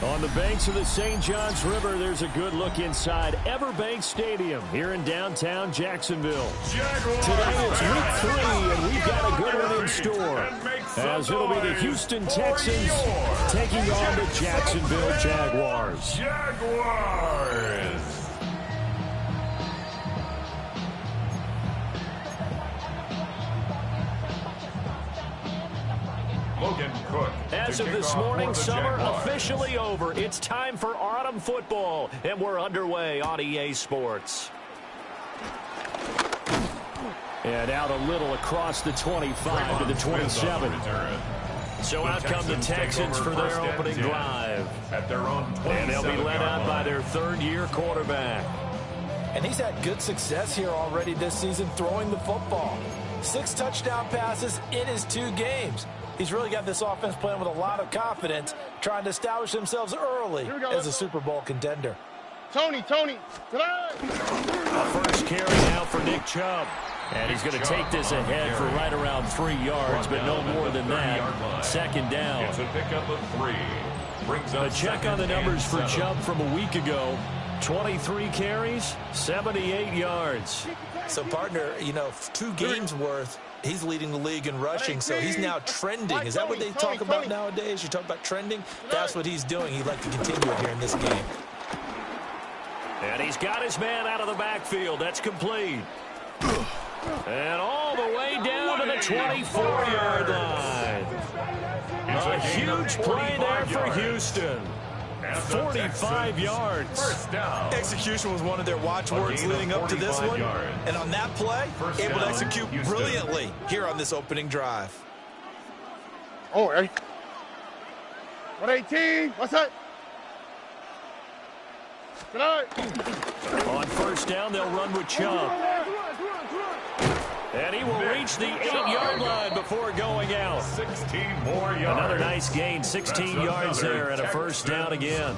On the banks of the St. Johns River, there's a good look inside Everbank Stadium here in downtown Jacksonville. Today it's week 3, and we've got a good one in store, as it'll be the Houston Texans taking on the Jacksonville Jaguars. As of this morning, summer officially over. It's time for autumn football, and we're underway on EA Sports. And out a little across the 25 to the 27. So out come the Texans for their opening drive. And they'll be led out by their third-year quarterback. And he's had good success here already this season throwing the football. 6 touchdown passes in his 2 games. He's really got this offense playing with a lot of confidence, trying to establish themselves early as a Super Bowl contender. Tony, a first carry now for Nick Chubb. And he's going to take this ahead for right around 3 yards, but no more than that. Second down. It's a pickup of 3. A check on the numbers for Chubb from a week ago. 23 carries, 78 yards. So, partner, 2 games worth. He's leading the league in rushing, so he's now trending. Is that what they talk about nowadays? You talk about trending? That's what he's doing. He'd like to continue it here in this game. And he's got his man out of the backfield. That's complete. And all the way down to the 24-yard line. A huge play there for Houston. 45 yards. Execution was one of their watchwords leading up to this one. And on that play, able to execute brilliantly here on this opening drive. Oh, 118. What's that? Good night. On first down, they'll run with Chubb. And he will reach the 8-yard line before going out. 16 more yards. Another nice gain, 16 yards there, and a first down again.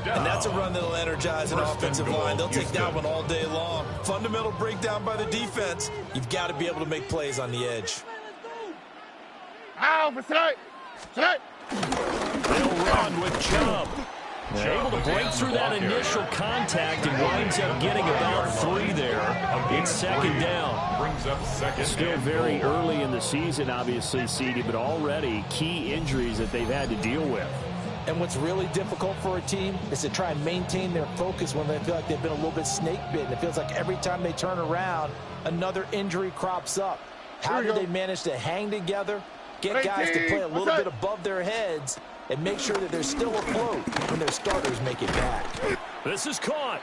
And that's a run that'll energize an offensive line. They'll take that one all day long. Fundamental breakdown by the defense. You've got to be able to make plays on the edge. Ow, for tonight. They'll run with Chubb. Able to break through that initial contact and winds up getting about 3 there. It's second down. Brings up second. Still very early in the season, obviously, CD, but already key injuries that they've had to deal with. And what's really difficult for a team is to try and maintain their focus when they feel like they've been a little bit snake bitten. It feels like every time they turn around, another injury crops up. How do they manage to hang together, get guys to play a little bit above their heads, and make sure that they're still afloat when their starters make it back? This is caught.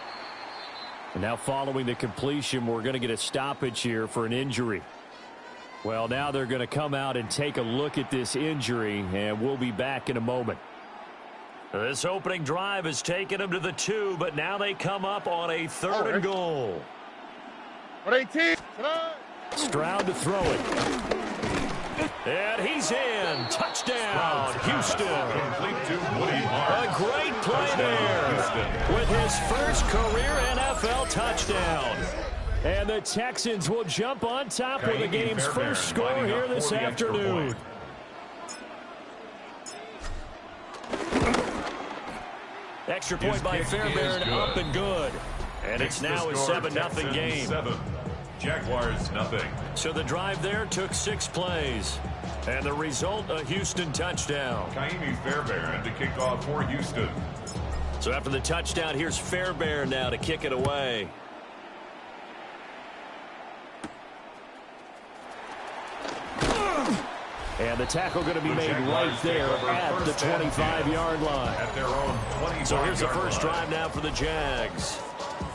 And now following the completion, we're going to get a stoppage here for an injury. Well, now they're going to come out and take a look at this injury, and we'll be back in a moment. This opening drive has taken them to the 2, but now they come up on a 3rd and goal. 118. Stroud to throw it. And he's in. Touchdown, Houston. A great play there with his first career NFL touchdown. And the Texans will jump on top with the game's first score here this afternoon. Extra point by Fairbairn, up and good. And it's now a 7-0 game. 7. Jaguars, nothing. So the drive there took 6 plays. And the result, a Houston touchdown. Kaimi Fairbairn to kick off for Houston. So after the touchdown, here's Fairbairn now to kick it away. And the tackle going to be made right there at the 25-yard line. At their own 25-yard So here's the first drive now for the Jags.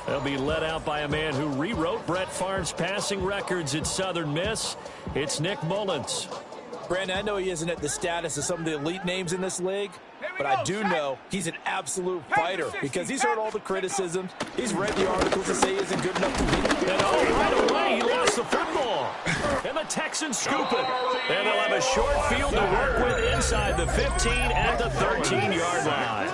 They'll be led out by a man who rewrote Brett Favre's passing records at Southern Miss. It's Nick Mullins. Brandon, I know he isn't at the status of some of the elite names in this league, but I do know he's an absolute fighter because he's heard all the criticisms. He's read the articles that say he isn't good enough to beat. And right away, he lost the football. And the Texans scoop it. And they'll have a short field to work with inside the 15 at the 13-yard line.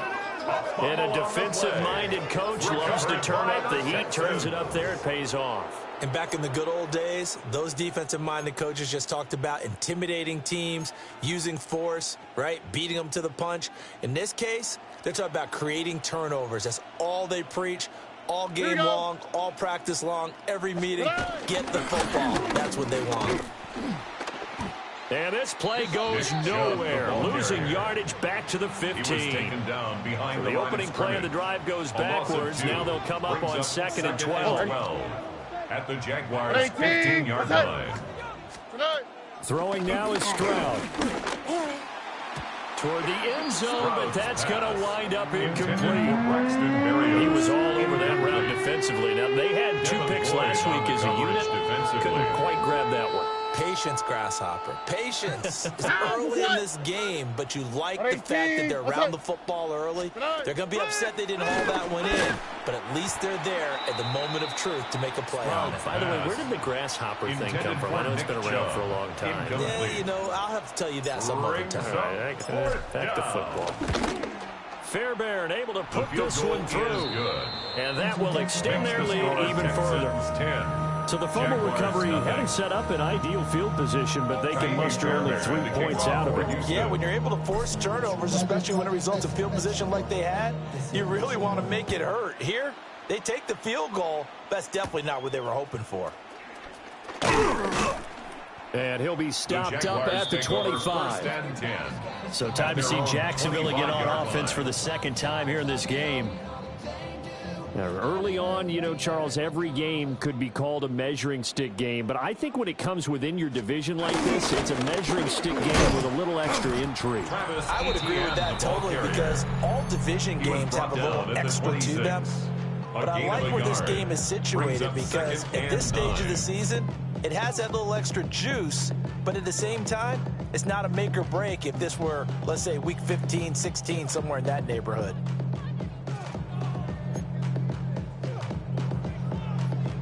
And a defensive-minded coach loves to turn up the heat, turns it up there, it pays off. And back in the good old days, those defensive-minded coaches just talked about intimidating teams, using force, right, beating them to the punch. In this case, they're talking about creating turnovers. That's all they preach, all game long, all practice long, every meeting. Get the football. That's what they want. And this play goes nowhere, losing yardage back to the 15. He was taken down behind the opening play of the drive goes backwards. Now they'll come up on second and 12. At the Jaguars' 15-yard line. Throwing now is Stroud. Toward the end zone, but that's going to wind up incomplete. He was all over that route defensively. Now, they had 2 picks last week as a unit. Couldn't quite grab that one. Patience, Grasshopper. Patience. It's early in this game, but you like the fact that they're around the football early. They're going to be upset they didn't hold that one in, but at least they're there at the moment of truth to make a play on it. By the way, where did the Grasshopper thing come from? I know it's been around for a long time. Yeah, you know, I'll have to tell you that some other time. All right, back to football. Fairbairn able to put this one through, and that will extend their lead even further. So the fumble recovery hadn't set up an ideal field position, but they can muster only 3 points out of it. Yeah, when you're able to force turnovers, especially when it results in field position like they had, you really want to make it hurt. Here, they take the field goal. That's definitely not what they were hoping for. And he'll be stopped up at the 25. So time to see Jacksonville get on offense for the second time here in this game. Now, early on, you know, Charles, every game could be called a measuring stick game. But I think when it comes within your division like this, it's a measuring stick game with a little extra intrigue. I would agree with that totally because all division games have a little extra to them. But I like where this game is situated because at this stage of the season, it has that little extra juice, but at the same time, it's not a make or break if this were, let's say, week 15, 16, somewhere in that neighborhood.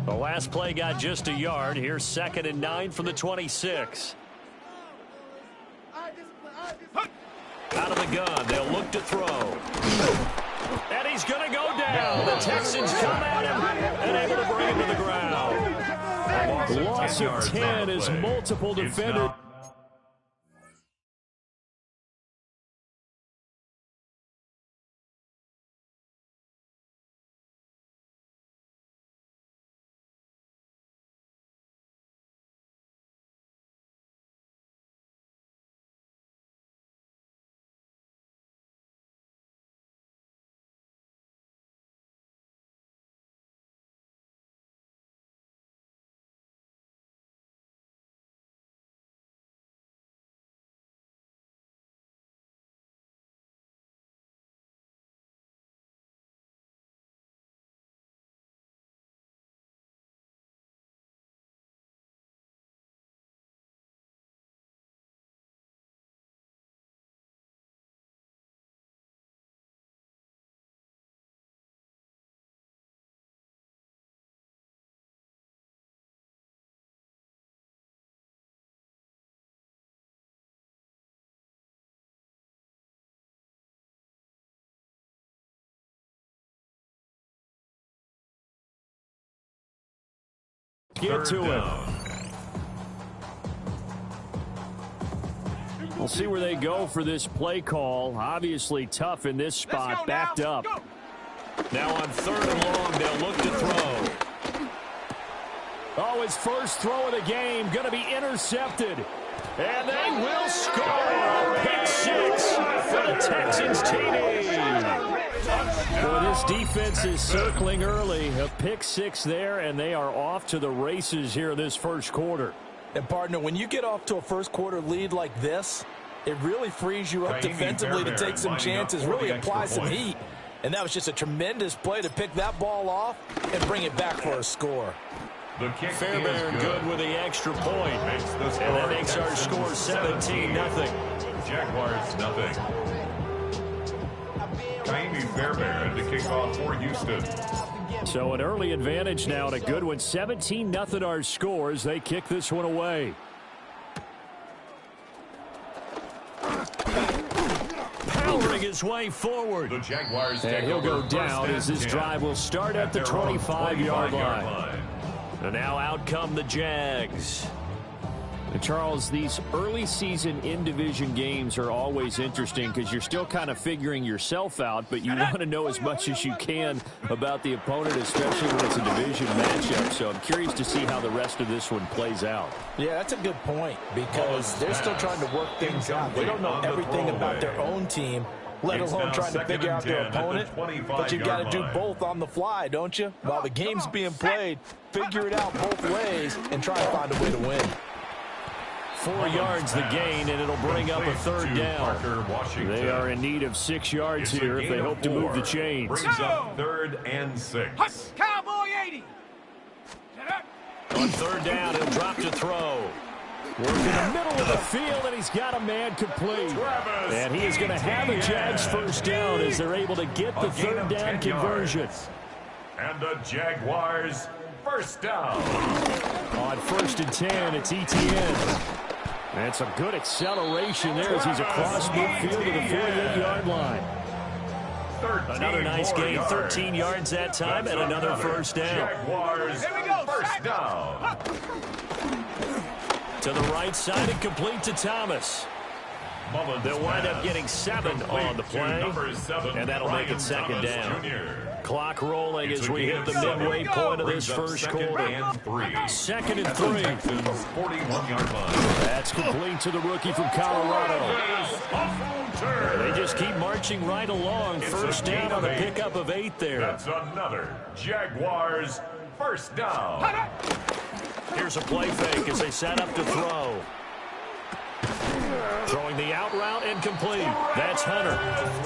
The last play got just a yard. Here's 2nd and 9 from the 26. Out of the gun, they'll look to throw. And he's going to go down. The Texans come at him and able to bring him to the ground. Loss of 10 as multiple defenders. Get to him. We'll see where they go for this play call. Obviously tough in this spot, backed up. Now on 3rd and long, they'll look to throw. Oh, his first throw of the game, going to be intercepted. And they will score. Pick 6 for the Texans TD. Well, this defense is circling early. A pick 6 there, and they are off to the races here in this first quarter. And, partner, when you get off to a first quarter lead like this, it really frees you up defensively to take some chances, really apply some heat. And that was just a tremendous play to pick that ball off and bring it back for a score. Fairbairn good with the extra point. And that makes our score 17-0. Jaguars nothing. Fairbairn to kick off for Houston. So an early advantage now and a good one. 17-0 our score as they kick this one away. Powering his way forward. The Jaguars and he'll go down as this drive will start at the 25-yard line. And now out come the Jags. Charles, these early season in-division games are always interesting because you're still kind of figuring yourself out, but you want to know as much as you can about the opponent, especially when it's a division matchup. So I'm curious to see how the rest of this one plays out. Yeah, that's a good point because they're still trying to work things out. They don't know everything about their own team, let alone trying to figure out their opponent. But you've got to do both on the fly, don't you? While the game's being played, figure it out both ways and try to find a way to win. 4 yards the gain, and it'll bring up a third down. They are in need of 6 yards here if they hope to move the chains. Brings up 3rd and 6. Cowboy 80. On 3rd down, he'll drop to throw. Work in the middle of the field, and he's got a man complete. And he is going to have a Jags first down as they're able to get the 3rd down conversion. And the Jaguars first down. On 1st and 10, it's ETN. That's a good acceleration there as he's across midfield to the 48-yard line. Another nice gain, 13 yards that time, and another first down. Jaguars first down. To the right side and complete to Thomas. They'll wind up getting 7 on the play, and that'll make it 2nd down. Clock rolling as we hit the midway point of this first quarter. 2nd and 3. 41-yard line. That's complete to the rookie from Colorado. They just keep marching right along. First down on the pickup of 8 there. That's another Jaguars first down. Here's a play fake as they set up to throw. Throwing the out route and complete. That's Hunter.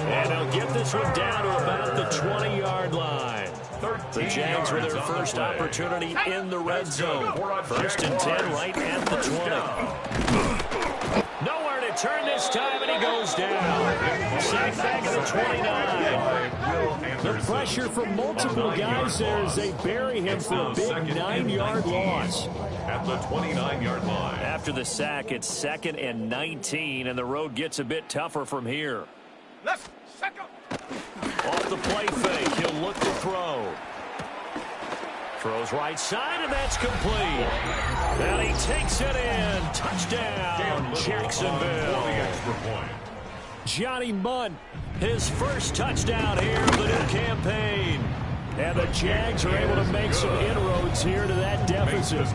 And they'll get this one down to about the 20-yard line. The Jags with their first opportunity in the red zone. 1st and 10 right at the 20. Nowhere to turn this time, and he goes down. Sacked back at the 29. The pressure from multiple guys there as they bury him for a big 9-yard loss. At the 29-yard line. After the sack, it's 2nd and 19, and the road gets a bit tougher from here. Left, second. Off the play fake, he'll look to throw. Throws right side, and that's complete. And he takes it in. Touchdown, Jacksonville. Johnny Mundt, his first touchdown here of the new campaign. And the Jags are able to make some inroads here to that deficit.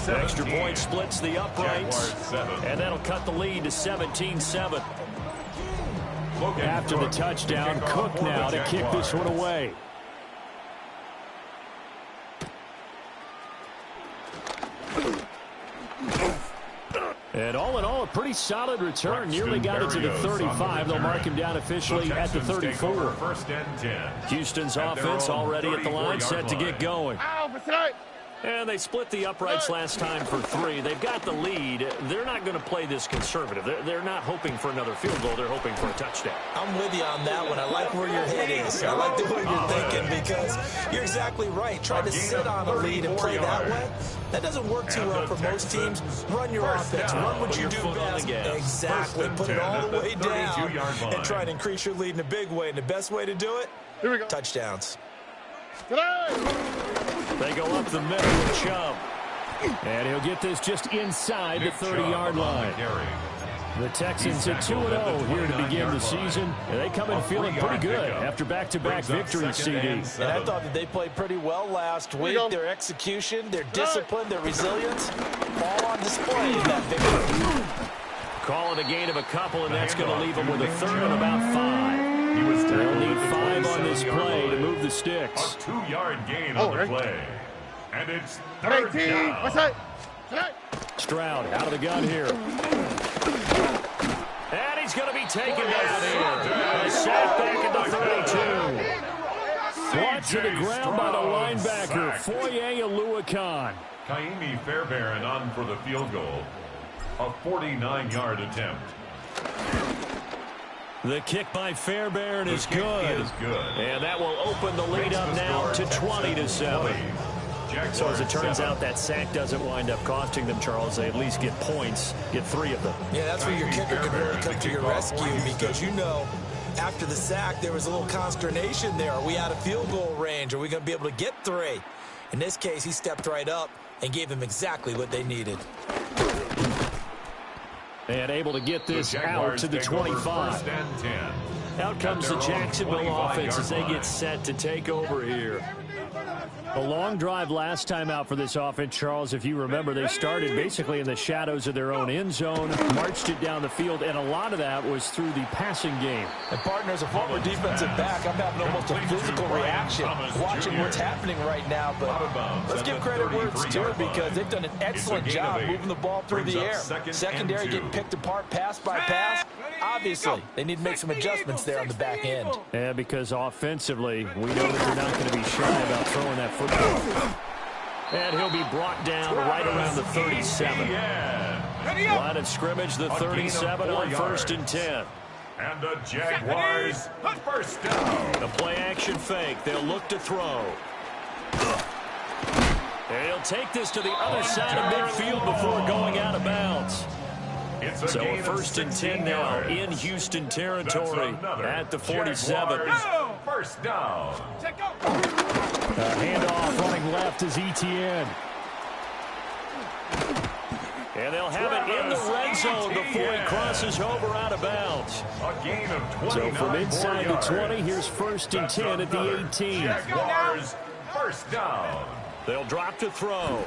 Extra point splits the uprights, and that'll cut the lead to 17-7. After the touchdown, Cook now to kick this one away. And all in all, a pretty solid return. Nearly got it to the 35. They'll mark him down officially at the 34. 1st and 10. Houston's offense already at the line, set to get going. And they split the uprights last time for 3. They've got the lead. They're not going to play this conservative. They're not hoping for another field goal. They're hoping for a touchdown. I'm with you on that one. I like where your head is. I like the way you're thinking because you're exactly right. Trying to sit on a lead and play that way, that doesn't work too well for most teams. Run your offense. Run what you do best. Exactly. Put it all the way down and try and increase your lead in a big way. And the best way to do it, Here we go. touchdowns. They go up the middle with Chubb. And he'll get this just inside the 30-yard line. The Texans at 2-0 here to begin the season. And they come in feeling pretty good after back-to-back victories, CD. And I thought that they played pretty well last week. Their execution, their discipline, their resilience, all on display in that victory. Call it a gain of a couple, and that's going to leave them with a 3rd and about 5. They'll need 5 on this play to move the sticks. A 2-yard gain on the play. And it's 3rd down. What's that? Stroud out of the gun here. And he's going to be taken down here. A sack back at the 32. Brought to the ground by the linebacker, Foye Oluwakan. Kaimi Fairbairn on for the field goal. A 49-yard attempt. The kick by Fairbairn is good. And that will open the lead up now to 20-7. So as it turns out, that sack doesn't wind up costing them, Charles. They at least get points, get 3 of them. Yeah, that's where your kicker can really come to your rescue because you know after the sack there was a little consternation there. Are we out of field goal range? Are we going to be able to get 3? In this case, he stepped right up and gave them exactly what they needed. And able to get this out to the 25. First and 10. Out comes the Jacksonville offense as they get set to take over here. A long drive last time out for this offense, Charles. If you remember, they started basically in the shadows of their own end zone, marched it down the field, and a lot of that was through the passing game. And partner, as a former defensive back, I'm having almost a physical reaction watching what's happening right now. But let's give credit where it's due because they've done an excellent job moving the ball through the air. Secondary getting picked apart pass by pass. Obviously, they need to make some adjustments there on the back end. Yeah, because offensively, we know that they're not going to be shy about throwing that football. And he'll be brought down right around the 37. Line of scrimmage, the 37 on 1st and 10. And the Jaguars first down. The play action fake. They'll look to throw. And he'll take this to the other side of midfield before going out of bounds. So 1st and 10 now in Houston territory at the 47. First down. Handoff running left is Etienne. And they'll have it in the red zone before he crosses over out of bounds. A gain of 29. So from inside the 20, here's 1st and 10 at the 18. Jaguars first down. They'll drop to throw.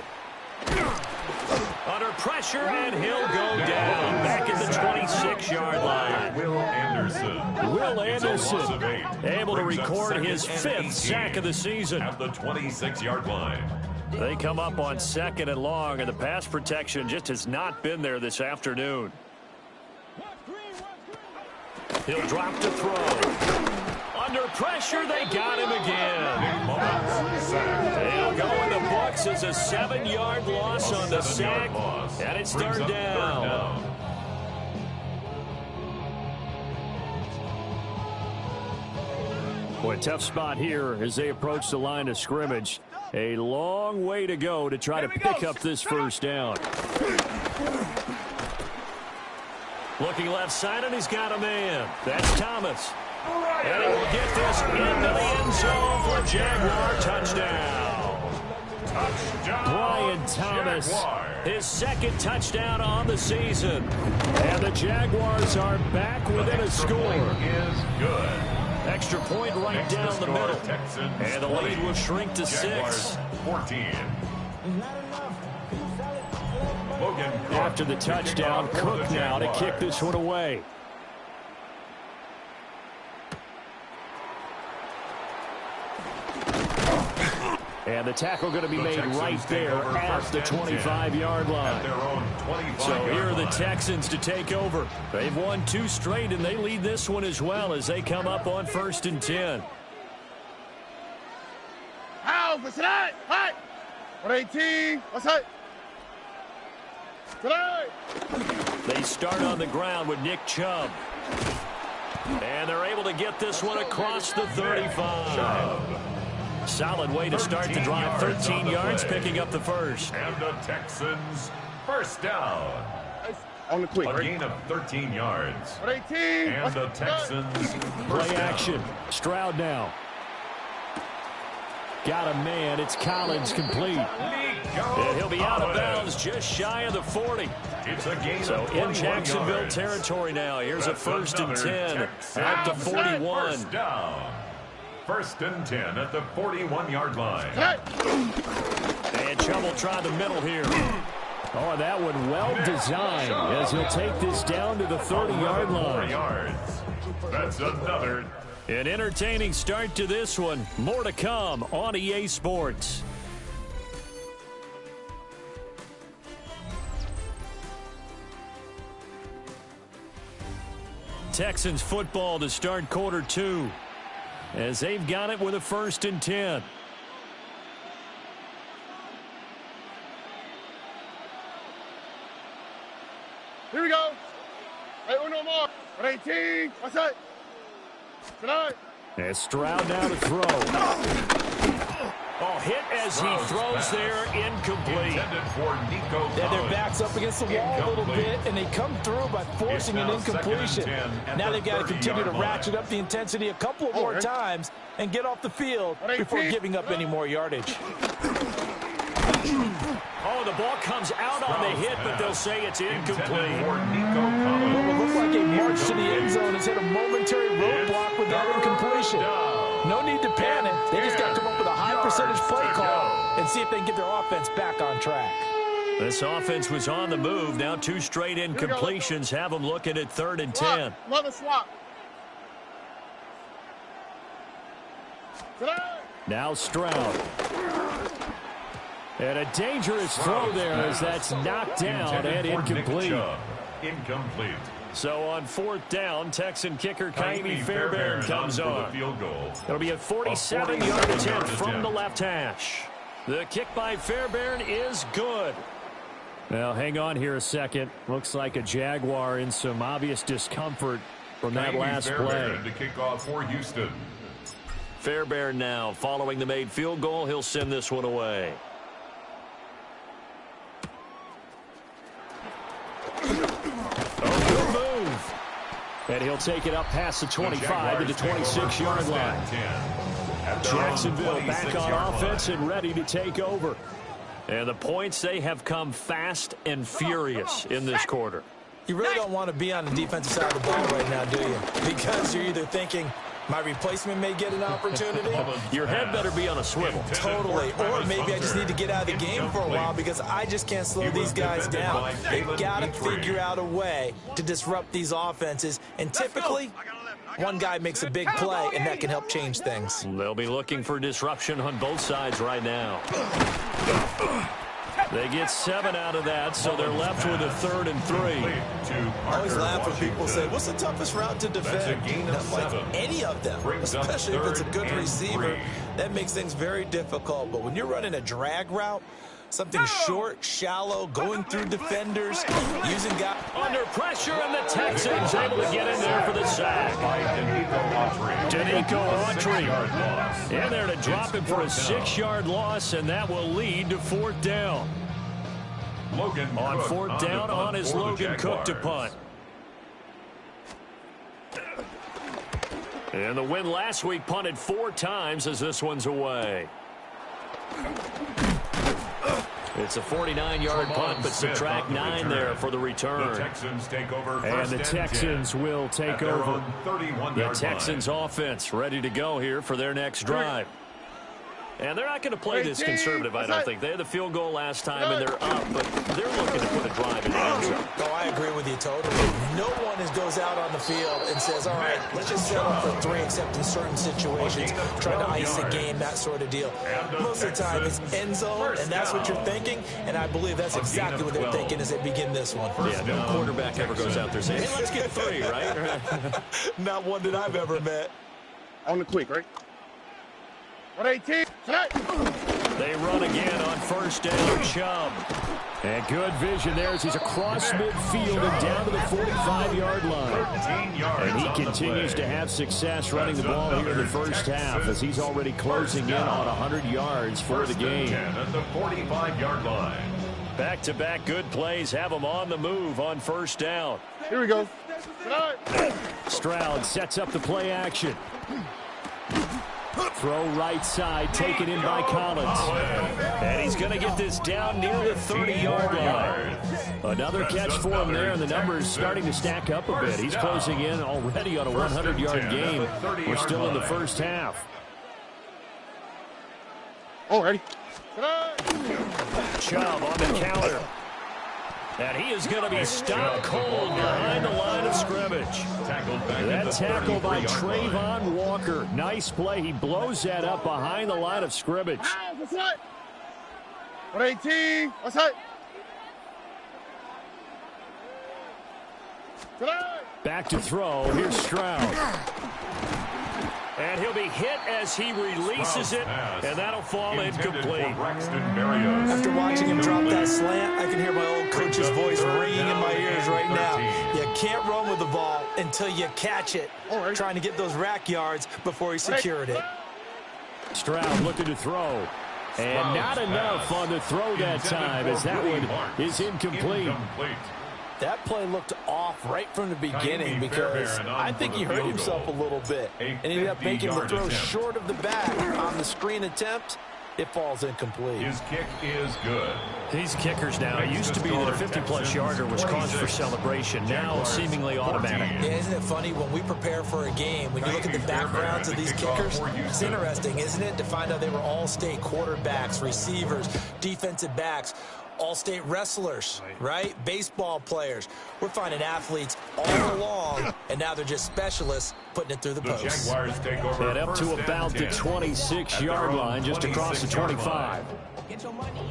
Under pressure, and he'll go down back at the 26-yard line. Will Anderson able to record his 5th sack of the season. At the 26-yard line. They come up on 2nd and long, and the pass protection just has not been there this afternoon. He'll drop to throw. Under pressure, they got him again. They'll go in the books as a 7-yard loss on the sack, and it's 3rd down. Boy, tough spot here as they approach the line of scrimmage. A long way to go to try to pick up this 1st down. Looking left side, and he's got a man. That's Thomas. And he will get this into the end zone for a Jaguar touchdown. Brian Thomas, his 2nd touchdown on the season. And the Jaguars are back within a score. Is good. Extra point right down the middle. And the lead will shrink to 6. 14. After the touchdown, Cook now to kick this one away. And the tackle going to be made right there at the 25-yard line. So here are the Texans to take over. They've won 2 straight, and they lead this one as well as they come up on 1st and 10. How for tonight? Hi. 118. What's that? Tonight. They start on the ground with Nick Chubb. And they're able to get this one across the 35. Solid way to start the drive. 13 yards, picking up the 1st. And the Texans first down. On the quick. A gain of 13 yards. 118. And the Texans Play action. Stroud now. Got a man. It's Collins complete. And he'll be out of bounds just shy of the 40. It's a gain So of in Jacksonville yards. territory now. Here's a 1st and 10 Texans at the 41. First down. 1st and 10 at the 41-yard line. And Chubb will try the middle here. Oh, that one well designed as he'll take this down to the 30-yard line. Yards. That's another. An entertaining start to this one. More to come on EA Sports. Texans football to start quarter 2 as they've got it with a 1st and 10. Here we go. Hey, uno more. 118. What's that? Tonight. As Stroud now to throw. Oh, hit as he throws there, incomplete. Yeah, their back's up against the wall a little bit, and they come through by forcing an incompletion. Now they've got to continue to ratchet up the intensity a couple more times and get off the field before giving up any more yardage. Oh, the ball comes out on the hit, but they'll say it's incomplete. What will look like a march to the end zone has hit a momentary roadblock with that incompletion. No need to panic. They just got to come up with a high percentage play call and see if they can get their offense back on track. This offense was on the move. Now 2 straight incompletions have them looking at 3rd and 10. Love the swap. Now Stroud. And a dangerous throw there as that's knocked down and incomplete. Incomplete. So on 4th down, Texan kicker Kaimi Fairbairn comes on. It'll be a 47-yard attempt from the left hash. The kick by Fairbairn is good. Now hang on here a second. Looks like a Jaguar in some obvious discomfort from that last play. To kick off for Houston. Fairbairn now following the made field goal. He'll send this one away. Good move. And he'll take it up past the 25 to the 26-yard line. Jacksonville back on offense and ready to take over. And the points, they have come fast and furious in this quarter. You really don't want to be on the defensive side of the ball right now, do you? Because you're either thinking, my replacement may get an opportunity. Your head better be on a swivel. Totally. Or maybe I just need to get out of the game for a while because I just can't slow these guys down. They've got to figure out a way to disrupt these offenses. And typically, one guy makes a big play, and that can help change things. They'll be looking for disruption on both sides right now. They get 7 out of that, so they're left with a 3rd and 3. I always laugh when people say, what's the toughest route to defend? Like any of them, especially if it's a good receiver. That makes things very difficult. But when you're running a drag route, something short, shallow, going through defenders, using guys under pressure, and the Texans able to get in there for the sack. Danico Autry in there to drop him for a 6-yard loss, and that will lead to 4th down. On 4th down, on is Logan Cook to punt. And the win last week punted 4 times as this one's away. It's a 49-yard punt, but subtract 9 there for the return. The Texans take over. And the Texans will take over. The Texans offense ready to go here for their next drive. And they're not going to play this conservative, I don't think. They had the field goal last time, and they're up, but they're looking to put a drive in the end zone. Oh, I agree with you totally. No one goes out on the field and says, all right, let's just settle for 3, except in certain situations, trying to ice a game, that sort of deal. Most of the time, it's end zone, and that's what you're thinking, and I believe that's exactly what they're thinking as they begin this one. Yeah, no quarterback ever goes out there saying, hey, let's get 3, right? Not one that I've ever met. On the quick, right? 118. They run again on 1st down, Chubb. And good vision there as he's across midfield and down to the 45-yard line. And he continues to have success running the ball here in the first half as he's already closing in on 100 yards for the game. At the 45-yard line. Back-to-back good plays have him on the move on 1st down. Here we go. Stroud sets up the play action. Throw right side, taken in by Collins. And he's going to get this down near the 30-yard line. Another catch for him there, and the numbers starting to stack up a bit. He's closing in already on a 100-yard game. We're still in the first half. Oh, ready. Chubb on the counter. And he is going to be stopped cold behind the line of scrimmage. That tackle by Trayvon Walker. Nice play. He blows that up behind the line of scrimmage. 118. What's that? Back to throw. Here's Stroud. And he'll be hit as he releases it, and that'll fall incomplete. After watching him drop that slant, I can hear my old coach's voice ringing in my ears right now. You can't run with the ball until you catch it, trying to get those rack yards before he secured it. Stroud looking to throw. And not enough on the throw that time, as that one is incomplete. That play looked off right from the beginning because I think he hurt himself a little bit and ended up making the throw short of the back on the screen attempt. It falls incomplete. His kick is good. These kickers now, it used to be that a 50-plus yarder was cause for celebration. Now it's seemingly automatic. Yeah, isn't it funny when we prepare for a game, when you look at the backgrounds of these kickers, it's interesting, isn't it, to find out they were all-state quarterbacks, receivers, defensive backs, all-state wrestlers, right? Baseball players. We're finding athletes all along, and now they're just specialists putting it through the post. Jaguars take over And up to about the 26-yard line, just across the 25.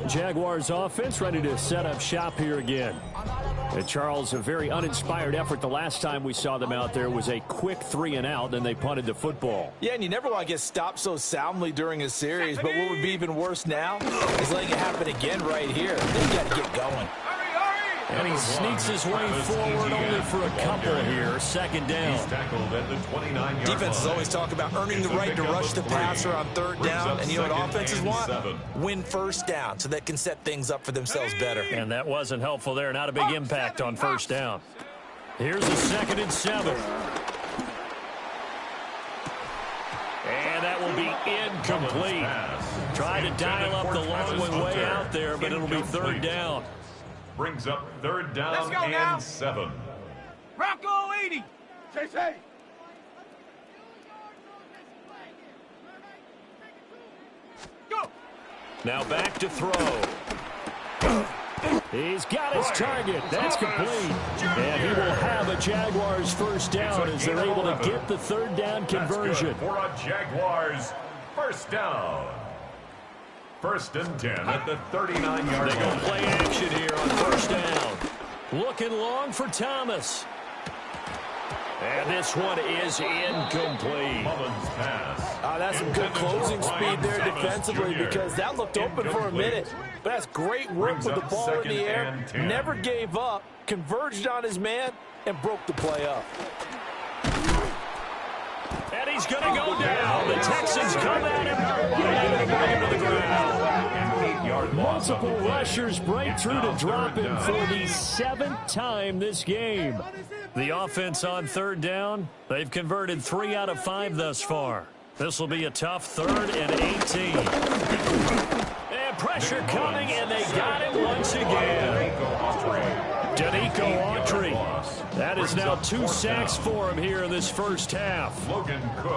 Jaguars offense ready to set up shop here again. And Charles, a very uninspired effort. The last time we saw them out there was a quick 3-and-out, and they punted the football. Yeah, and you never want to get stopped so soundly during a series, but what would be even worse now is letting it happen again right here. They've got to get going. And he sneaks his way forward only for a couple here. Second down. He's tackled at the 29-yard Defenses line. always talk about earning the right to rush the passer on third down, and you know what offenses want? Win first down so they can set things up for themselves better. And that wasn't helpful there. Not a big impact on first down. Here's a 2nd and 7. And that will be incomplete. Trying to dial up the long one way out there, but it'll be third down. Brings up third down and now. 7. Rocco 80. Chase. Go. Now back to throw. He's got his target. That's complete. And he will have a Jaguars first down as they're able to get the third down conversion. For a Jaguars first down. 1st and 10 at the 39-yard line. They're going to play action here on first down. Looking long for Thomas. And this one is incomplete. Mullins pass. That's some good closing speed there defensively because that looked open for a minute. But that's great work with the ball in the air. Never gave up, converged on his man, and broke the play up. And he's going to go down. The Texans come at him. And bring him to the ground. Multiple rushers break through to drop him for the 7th time this game. The offense on third down, they've converted 3 out of 5 thus far. This will be a tough 3rd and 18. And pressure coming, and they got him once again. Danico Autry. That is now 2 sacks for him here in this first half.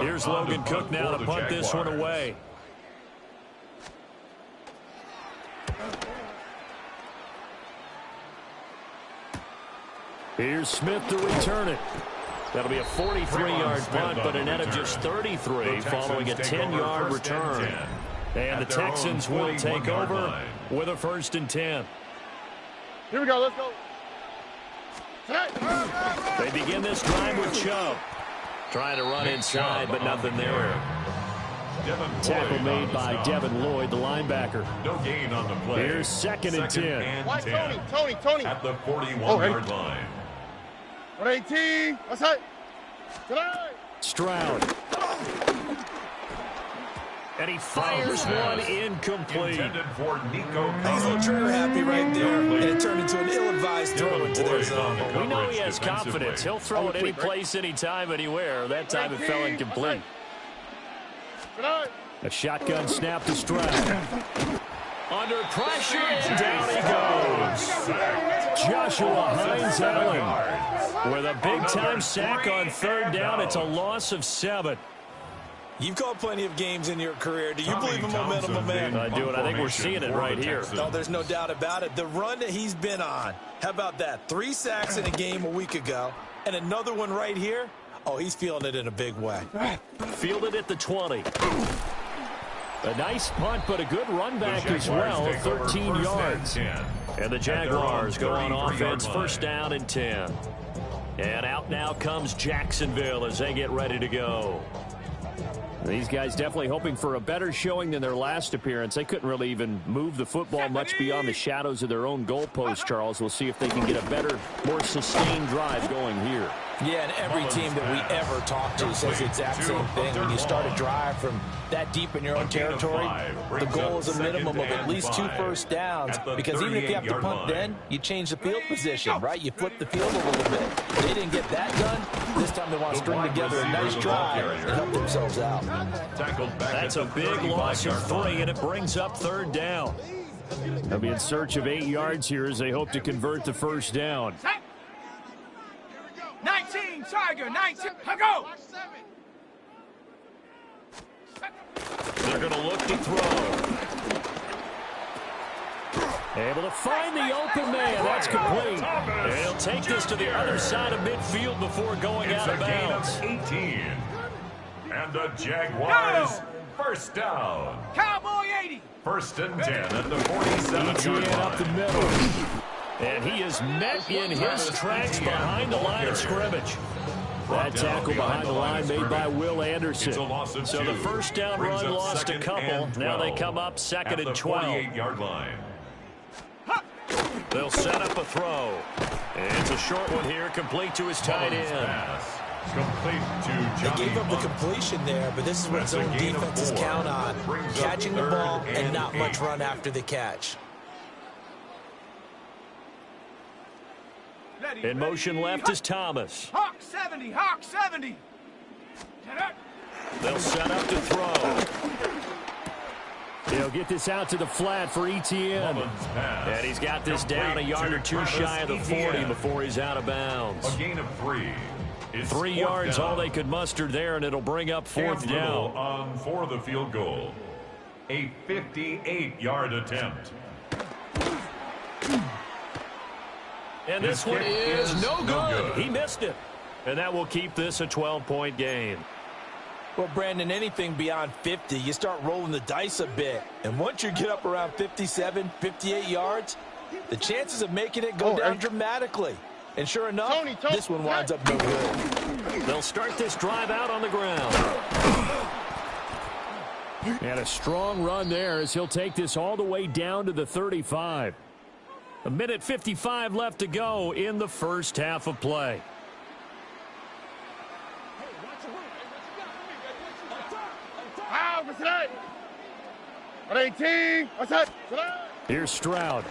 Here's Logan Cook now to punt this one away. Here's Smith to return it. That'll be a 43-yard punt, but a net of just 33 following a 10-yard return. And the Texans will take over with a 1st and 10. Here we go. Let's go. They begin this drive with Chubb. Trying to run inside, but nothing there. Tackle made by Devin Lloyd, the linebacker. No gain on the play. Here's 2nd and 10. Why, Tony? At the 41-yard line. 118. What's that? Stroud. And he fires one incomplete. Intended for Nico. He's a little trigger happy right there, and it turned into an ill-advised throw into their zone. We know he has confidence. He'll throw it any place, anytime, anywhere. That time it fell incomplete. A shotgun snap to Stroud. Under pressure, and down he goes. Joshua Hines-Allen with a big-time sack on third down. It's a loss of 7. You've called plenty of games in your career. Do you believe in momentum of man? I do, and I think we're seeing it right here. No, there's no doubt about it. The run that he's been on, how about that? 3 sacks in a game a week ago, and another one right here. Oh, he's feeling it in a big way. Fielded at the 20. A nice punt, but a good run back as well, 13 yards. And the Jaguars go on offense, 1st down and 10. And out now comes Jacksonville as they get ready to go. These guys definitely hoping for a better showing than their last appearance. They couldn't really even move the football much beyond the shadows of their own goalpost, Charles. We'll see if they can get a better, more sustained drive going here. Yeah, and every team that we ever talk to says the exact same thing. When you start a drive from that deep in your own territory, the goal is a minimum of at least 2 first downs, because even if you have to punt then, you change the field position, right? You flip the field a little bit. They didn't get that done. This time they want to string together a nice drive and help themselves out. That's a big loss of 3, and it brings up 3rd down. They'll be in search of 8 yards here as they hope to convert the first down. 19, Tiger, 19, go! They're going to look to throw. Able to find the open man. That's complete. And he'll take this to the other side of midfield before going out of bounds. 18. And the Jaguars first down. Cowboy 80. 1st and 10 at the 47-yard line. Up the middle. And he is met in his tracks behind the line of scrimmage. That tackle behind the line made by Will Anderson. So the first down run lost a couple. Now they come up 2nd and 12. 48-yard line. They'll set up a throw. And it's a short one here, complete to his tight end. Complete to They gave up the completion there, but this is what zone defenses count on. Catching the ball and not much run after the catch. In motion left is Thomas. Hawk 70, Hawk 70. They'll set up to throw. He'll get this out to the flat for Etienne. And he's got this down a yard or 2 shy of the 40 before he's out of bounds. A gain of 3. 3 yards all they could muster there, and it'll bring up 4th down. On for the field goal. A 58-yard attempt. And this one is no good. He missed it. And that will keep this a 12-point game. Well, Brandon, anything beyond 50, you start rolling the dice a bit. And once you get up around 57, 58 yards, the chances of making it go down dramatically. And sure enough, this one winds up no good. They'll start this drive out on the ground. And a strong run there as he'll take this all the way down to the 35. 1:55 left to go in the first half of play. Here's Stroud.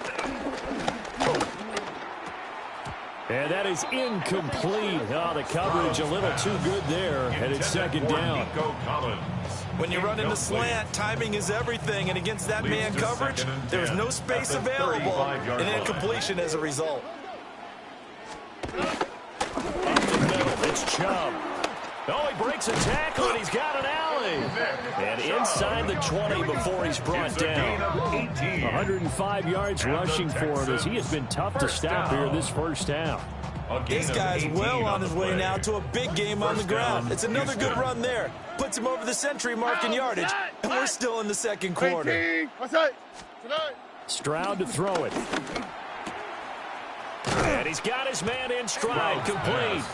And that is incomplete. Oh, the coverage a little too good there. And it's 2nd down. When you run into slant, timing is everything. And against that man coverage, there's no space available. And then completion as a result. Up the middle, it's Chubb. Oh, he breaks a tackle, and he's got an alley. And inside the 20 before he's brought down. 105 yards rushing for him as he has been tough to stop here this first half. This guy's well on his way now to a big game on the ground. It's another good run there. Puts him over the century mark in yardage. And we're still in the 2nd quarter. Stroud to throw it. And he's got his man in stride, complete.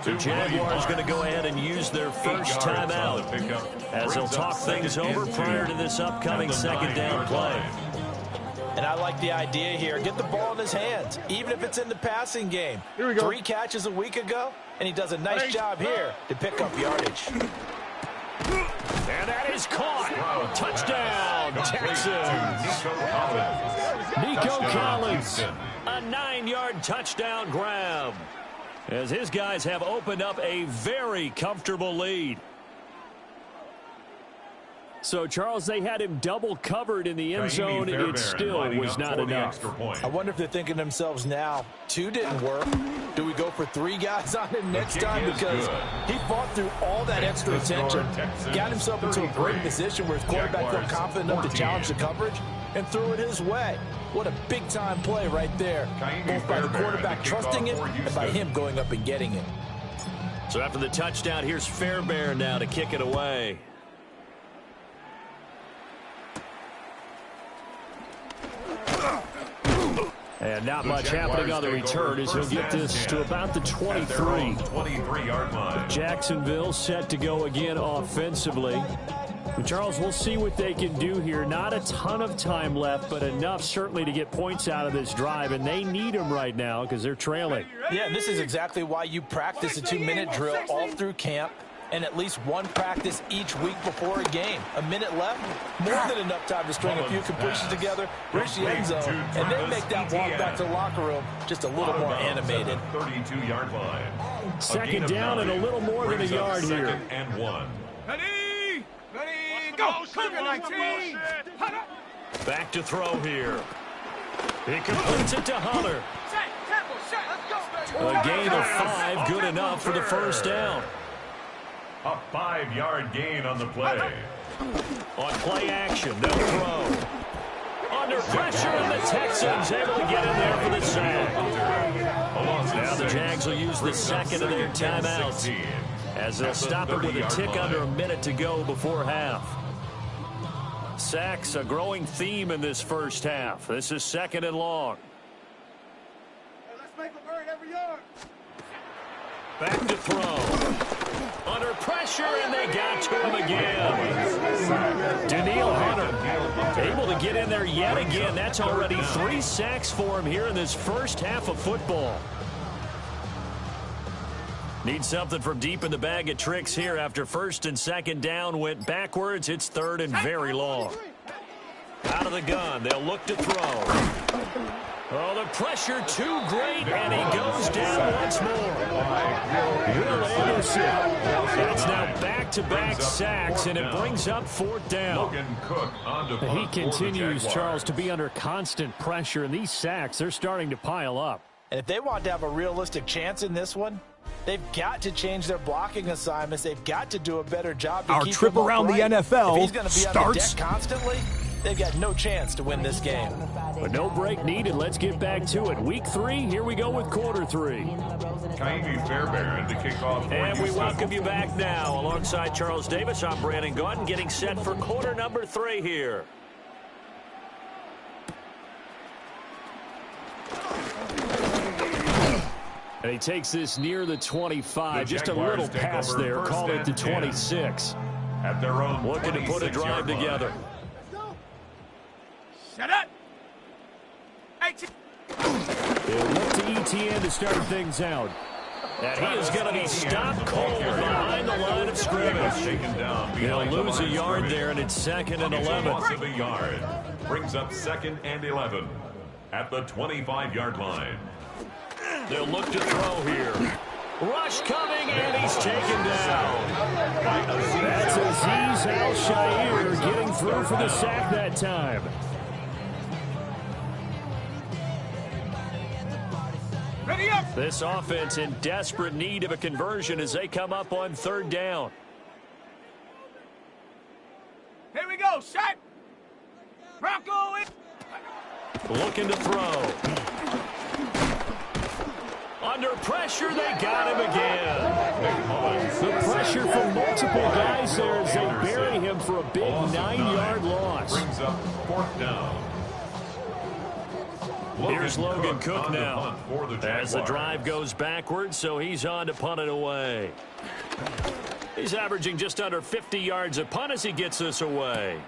The Jaguars going to go ahead and use their first timeout as they'll talk things over prior to this upcoming 2nd down play. And I like the idea here. Get the ball in his hands, even if it's in the passing game. 3 catches a week ago, and he does a nice job here to pick up yardage. And that is caught. Touchdown, Texans. Nico Collins. A 9-yard touchdown grab, as his guys have opened up a very comfortable lead. So, Charles, they had him double covered in the end zone, and it still was not enough. I wonder if they're thinking to themselves now, 2 didn't work. Do we go for 3 guys on him next time? Because he fought through all that extra attention, got himself into a great position where his quarterback felt confident enough to challenge the coverage and threw it his way. What a big-time play right there, both by the quarterback trusting it and by him going up and getting it. So after the touchdown, here's Fairbairn now to kick it away. And not much happening on the return as he'll get this to about the 23. 23-yard line. Jacksonville set to go again offensively. And Charles, we'll see what they can do here. Not a ton of time left, but enough certainly to get points out of this drive, and they need them right now because they're trailing. Yeah, and this is exactly why you practice a 2-minute drill all through camp and at least one practice each week before a game. A minute left, more than enough time to string a few completions together, reach the end zone, and then make that walk back to the locker room just a little more animated. 32-yard line. Second down and a little more than a yard here. Second and 1. Ready, go. Cougar 19. Back to throw here. He completes it to Hunter. Set, tempo, set, let's go. A gain of 5, good enough for the first down. A 5-yard gain on the play. On play action, they'll throw. Under pressure, and the Texans able to get in there for the sack. Now the Jags will use the second of their timeouts as they'll stop it with a tick under a minute to go before half. Sacks, a growing theme in this first half. This is second and long. Let's make them earn every yard. Back to throw. Under pressure, and they got to him again. Daniil Hunter able to get in there yet again. That's already 3 sacks for him here in this first half of football. Need something from deep in the bag of tricks here after first and second down went backwards. It's third and very long. Out of the gun, they'll look to throw. Oh, the pressure too great, and he goes down once more. Will Anderson. That's now back-to-back sacks, and it brings up fourth down. He continues, Charles, to be under constant pressure, and these sacks, they're starting to pile up. And if they want to have a realistic chance in this one, they've got to change their blocking assignments. They've got to do a better job to Our keep trip him around the upright. NFL If he's going to be starts on the deck constantly, they've got no chance to win this game. But no break needed. Let's get back to it. Week 3, here we go with quarter 3. Kaimi Fairbairn to kick off. And we welcome you back now. Alongside Charles Davis, I'm Brandon Gaudin, getting set for quarter number 3 here. And he takes this near the 25. Just a little pass there. Call it the 26. At their own Looking to put a drive together. Shut up. They'll look to ETN to start things out. And he is going to be stopped cold behind the line of scrimmage. They'll lose a yard there, and it's second and 11. Loss of a yard brings up second and 11 at the 25-yard line. They'll look to throw here. Rush coming, and he's taken down. That's Azeez Al-Shaair getting through for the sack that time. Ready up. This offense in desperate need of a conversion as they come up on third down. Here we go, set. Bronco in. Looking to throw. Under pressure, they got him again. The pressure from multiple guys there as they bury him for a big 9-yard loss. Brings up fourth down. Here's Logan Cook now as the drive goes backwards, so he's on to punt it away. He's averaging just under 50 yards a punt as he gets this away.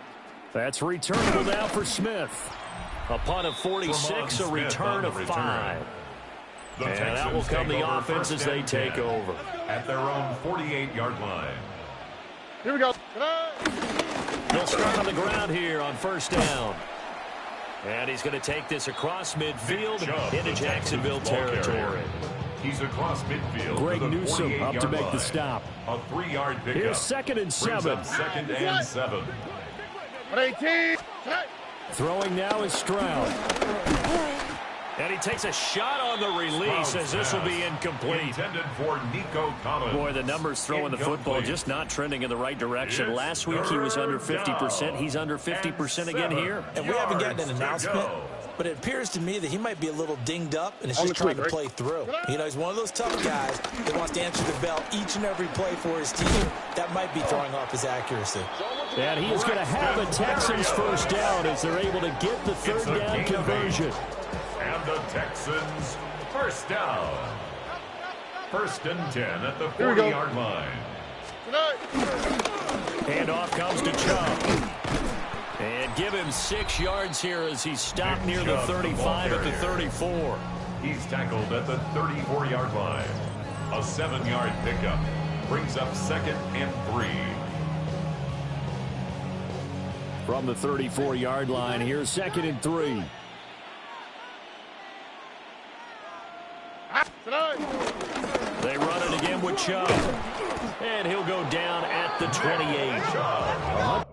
That's returnable now for Smith. A punt of 46, a return of 5. And that will come the offense as they take over. At their own 48-yard line. Here we go. They'll start on the ground here on first down. And he's going to take this across midfield into Jacksonville territory. He's across midfield. Greg Newsome up to make the stop. A 3-yard pickup. Here's second and 7. Second and 7. 18. Throwing now is Stroud. And he takes a shot on the release as this will be incomplete. Intended for Nico Collins. Boy, the numbers throwing the football just not trending in the right direction. Last week he was under 50%. He's under 50% again here. And we haven't gotten an announcement, but it appears to me that he might be a little dinged up and is just trying to play through. You know, he's one of those tough guys that wants to answer the bell each and every play for his team. That might be throwing off his accuracy. And he is going to have a Texans first down as they're able to get the third down conversion. And the Texans, first down. 1st and 10 at the 40-yard line. Handoff comes to Chubb. And give him 6 yards here as he's stopped near the 35 at the 34. He's tackled at the 34-yard line. A 7-yard pickup brings up 2nd and 3. From the 34-yard line, here's 2nd and 3. They run it again with Chubb. And he'll go down at the 28.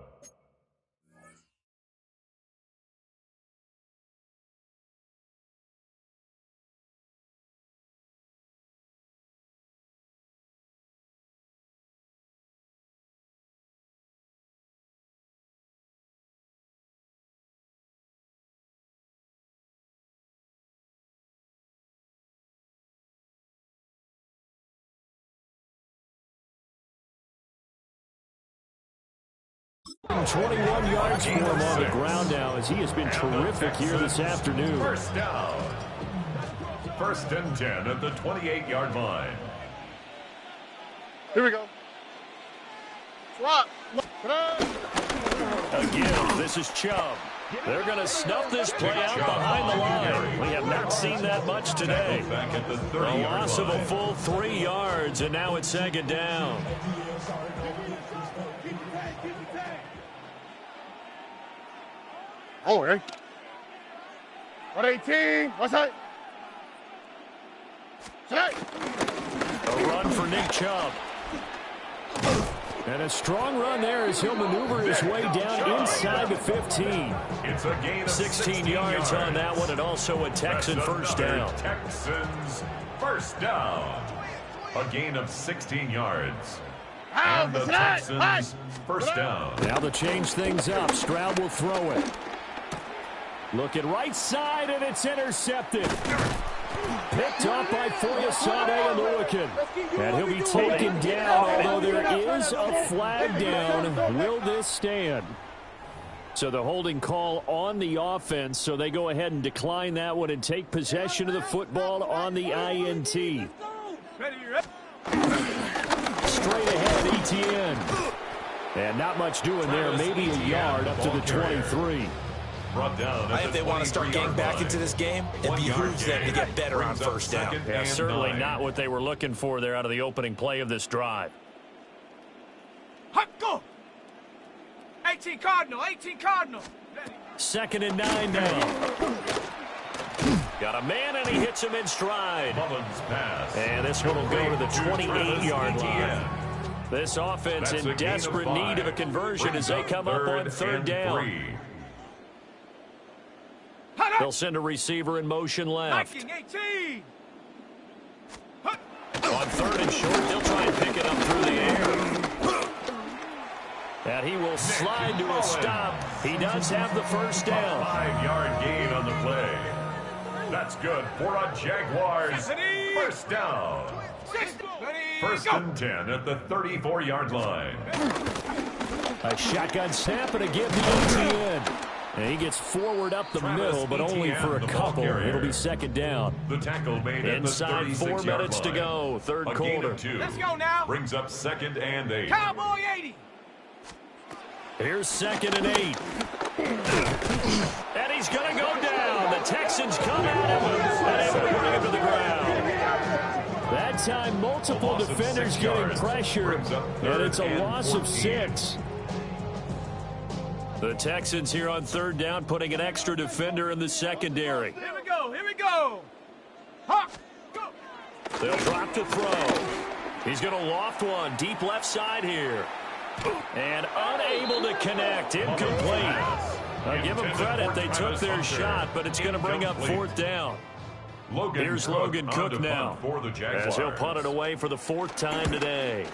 And 21 yards for him on the ground now as he has been terrific here this afternoon. First down. 1st and 10 at the 28-yard line. Here we go. Swap. Again, this is Chubb. They're going to snuff this play out behind the line. We have not seen that much today. A loss of a full 3 yards, and now it's 2nd down. Oh, okay. 118. What's that? A run for Nick Chubb. And a strong run there as he'll maneuver his way down inside the 15. It's a gain of 16 yards on that one, and also a Texan first down. Texans first down. A gain of 16 yards. And the Texans first down. Now to change things up, Stroud will throw it. Looking right side, and it's intercepted. Picked up by Foyesade Oluwakin. And he'll be taken down, although there is a flag down. Will this stand? So the holding call on the offense, so they go ahead and decline that one and take possession of the football on the INT. Straight ahead, Etienne. And not much doing there, maybe a yard up to the 23. If they want to start getting back into this game, it behooves them to get better on first down. Yeah, certainly not what they were looking for there out of the opening play of this drive. Hot, go! 18 Cardinal, 18 Cardinal. 2nd and 9 now. Got a man, and he hits him in stride. And this one will go to the 28-yard line. This offense in desperate need of a conversion as they come up on 3rd down. They'll send a receiver in motion left. 18. On 3rd and short, they'll try and pick it up through the air. And he will slide to a stop. He does have the first down. 5-yard gain on the play. That's good for a Jaguars first down. 1st and 10 at the 34-yard line. A shotgun snap and a give to Etienne. And he gets forward up the middle, but only for a couple. It'll be 2nd down. The tackle made inside 4 minutes to go, 3rd quarter. Let's go now. Brings up 2nd and 8. Cowboy 80. Here's 2nd and 8. And he's going to go down. The Texans come at him and able to bring him to the ground. That time, multiple defenders getting pressure, and it's a loss of 6. The Texans here on 3rd down, putting an extra defender in the secondary. Here we go, here we go. Hawk, go. They'll drop to throw. He's going to loft one deep left side here. And unable to connect, incomplete. I'll give them credit, they took their shot, but it's going to bring up 4th down. Here's Logan Cook now, as he'll punt it away for the 4th time today.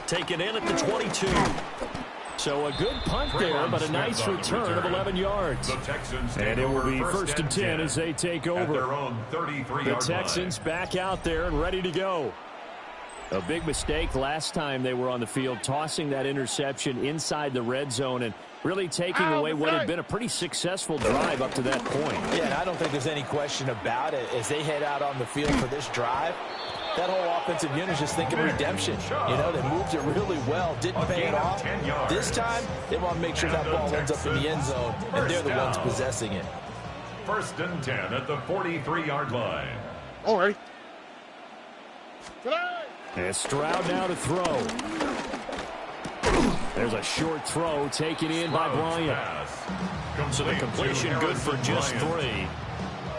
Taken in at the 22. So a good punt there, but a nice return of 11 yards. And it will be 1st and 10 as they take over. The Texans back out there and ready to go. A big mistake last time they were on the field, tossing that interception inside the red zone and really taking away what had been a pretty successful drive up to that point. Yeah, and I don't think there's any question about it. As they head out on the field for this drive, that whole offensive unit is just thinking redemption. You know, they moved it really well, didn't pay it off. This time, they want to make sure that ball ends up in the end zone, and they're the ones possessing it. 1st and 10 at the 43-yard line. All right. And Stroud now to throw. There's a short throw taken in by Bryant. So the completion good for just 3.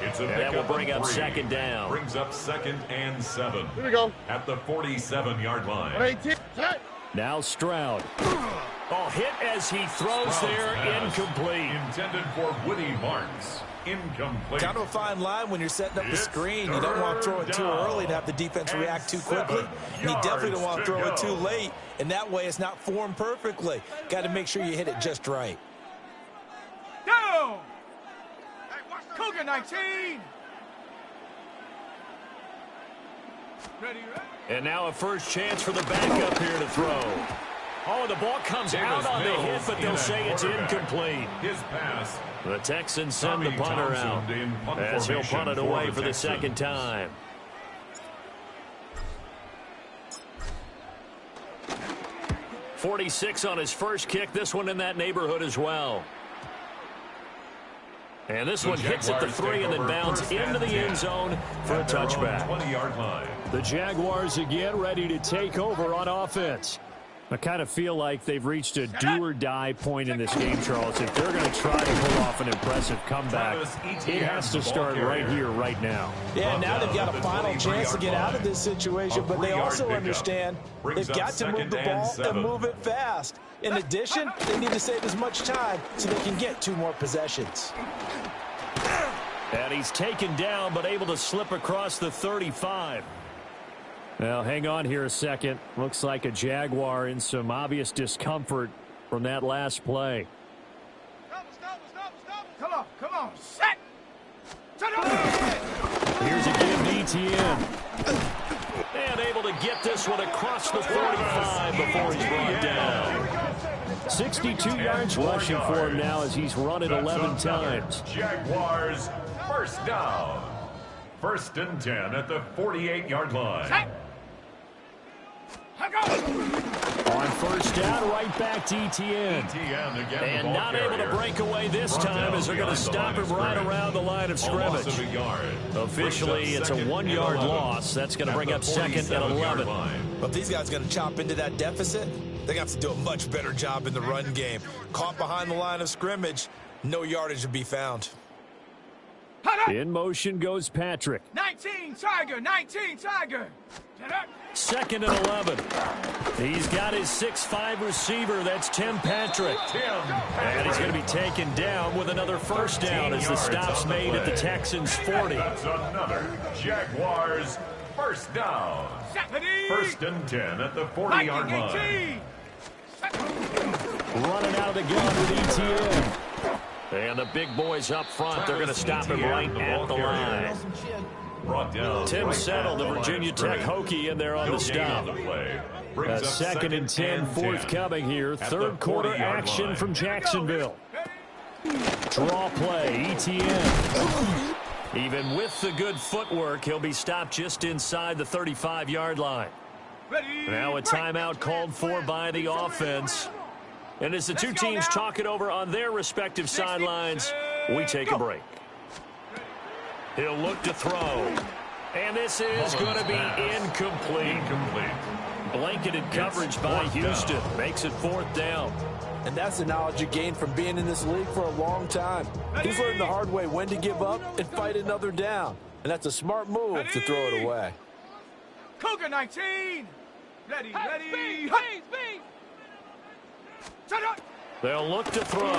It's a and that will bring up 2nd down. Brings up 2nd and 7. Here we go. At the 47-yard line. 18. Now Stroud. Oh, hit as he throws there, incomplete. Intended for Woody Marks. Incomplete. Kind of a fine line when you're setting up the screen. You don't want to throw it too early to have the defense react too quickly. And you definitely don't want to throw it too late. And that way it's not formed perfectly. Got to make sure you hit it just right. Down. Cougar 19. Ready. And now a first chance for the backup here to throw. Oh, the ball comes out on the hit, but they'll say it's incomplete. His pass. The Texans send the punter out as he'll punt it away for the 2nd time. .46 on his first kick. This one in that neighborhood as well. And this one hits at the 3 and then bounds into the end zone for a touchback. 20-yard line. The Jaguars again ready to take over on offense. I kind of feel like they've reached a do-or-die point in this game, Charles. If they're going to try to pull off an impressive comeback, it has to start right here, right now. Yeah, now they've got a final chance to get out of this situation, but they also understand they've got to move the ball and move it fast. In addition, they need to save as much time so they can get 2 more possessions. And he's taken down, but able to slip across the 35. Now, hang on here a second. Looks like a Jaguar in some obvious discomfort from that last play. Stop. Come on. Set. Here's a give to Etienne. And able to get this one across the 45 before he's brought down. 62 yards rushing for him now as he's run it 11 times. Jaguars, first down. 1st and 10 at the 48-yard line. On first down, right back to Etienne. And not able to break away this time as they're going to stop him right around the line of scrimmage. Officially, it's a 1-yard loss. That's going to bring up 2nd and 11. But if these guys are going to chop into that deficit, they have to do a much better job in the run game. Caught behind the line of scrimmage, no yardage to be found. In motion goes Patrick. 19 Tiger. 19 Tiger. 2nd and 11. He's got his 6'5" receiver. That's Tim Patrick. And he's going to be taken down with another first down as the stop's made at the Texans' 40. That's another Jaguars first down. 1st and 10 at the 40-yard line. Running out of the gun with Etienne. And the big boys up front, they're going to stop him right at the line. Tim Settle, the Virginia Tech Hokie, in there on the stop. A 2nd and 10 forthcoming here. 3rd quarter action from Jacksonville. Draw play, Etienne. Even with the good footwork, he'll be stopped just inside the 35-yard line. Now a timeout called for by the offense. And as the 2 teams talk it over on their respective sidelines, we take a break. He'll look to throw. And this is going to be incomplete. Blanketed coverage by Houston. Makes it 4th down. And that's the knowledge you gain from being in this league for a long time. He's learned the hard way when to give up and fight another down. And that's a smart move to throw it away. Cougar 19. Ready. Speed. They'll look to throw.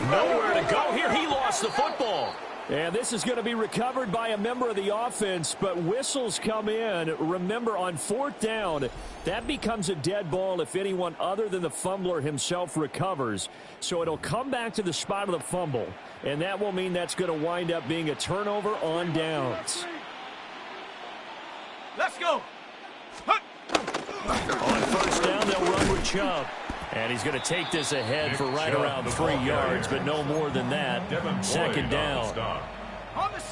Nowhere to go here. He lost the football. And this is going to be recovered by a member of the offense, but whistles come in. Remember, on 4th down, that becomes a dead ball if anyone other than the fumbler himself recovers. So it'll come back to the spot of the fumble, and that will mean that's going to wind up being a turnover on downs. Let's go. On first down, they'll run with Chubb. And he's going to take this ahead for right around 3 yards, but no more than that. Second down.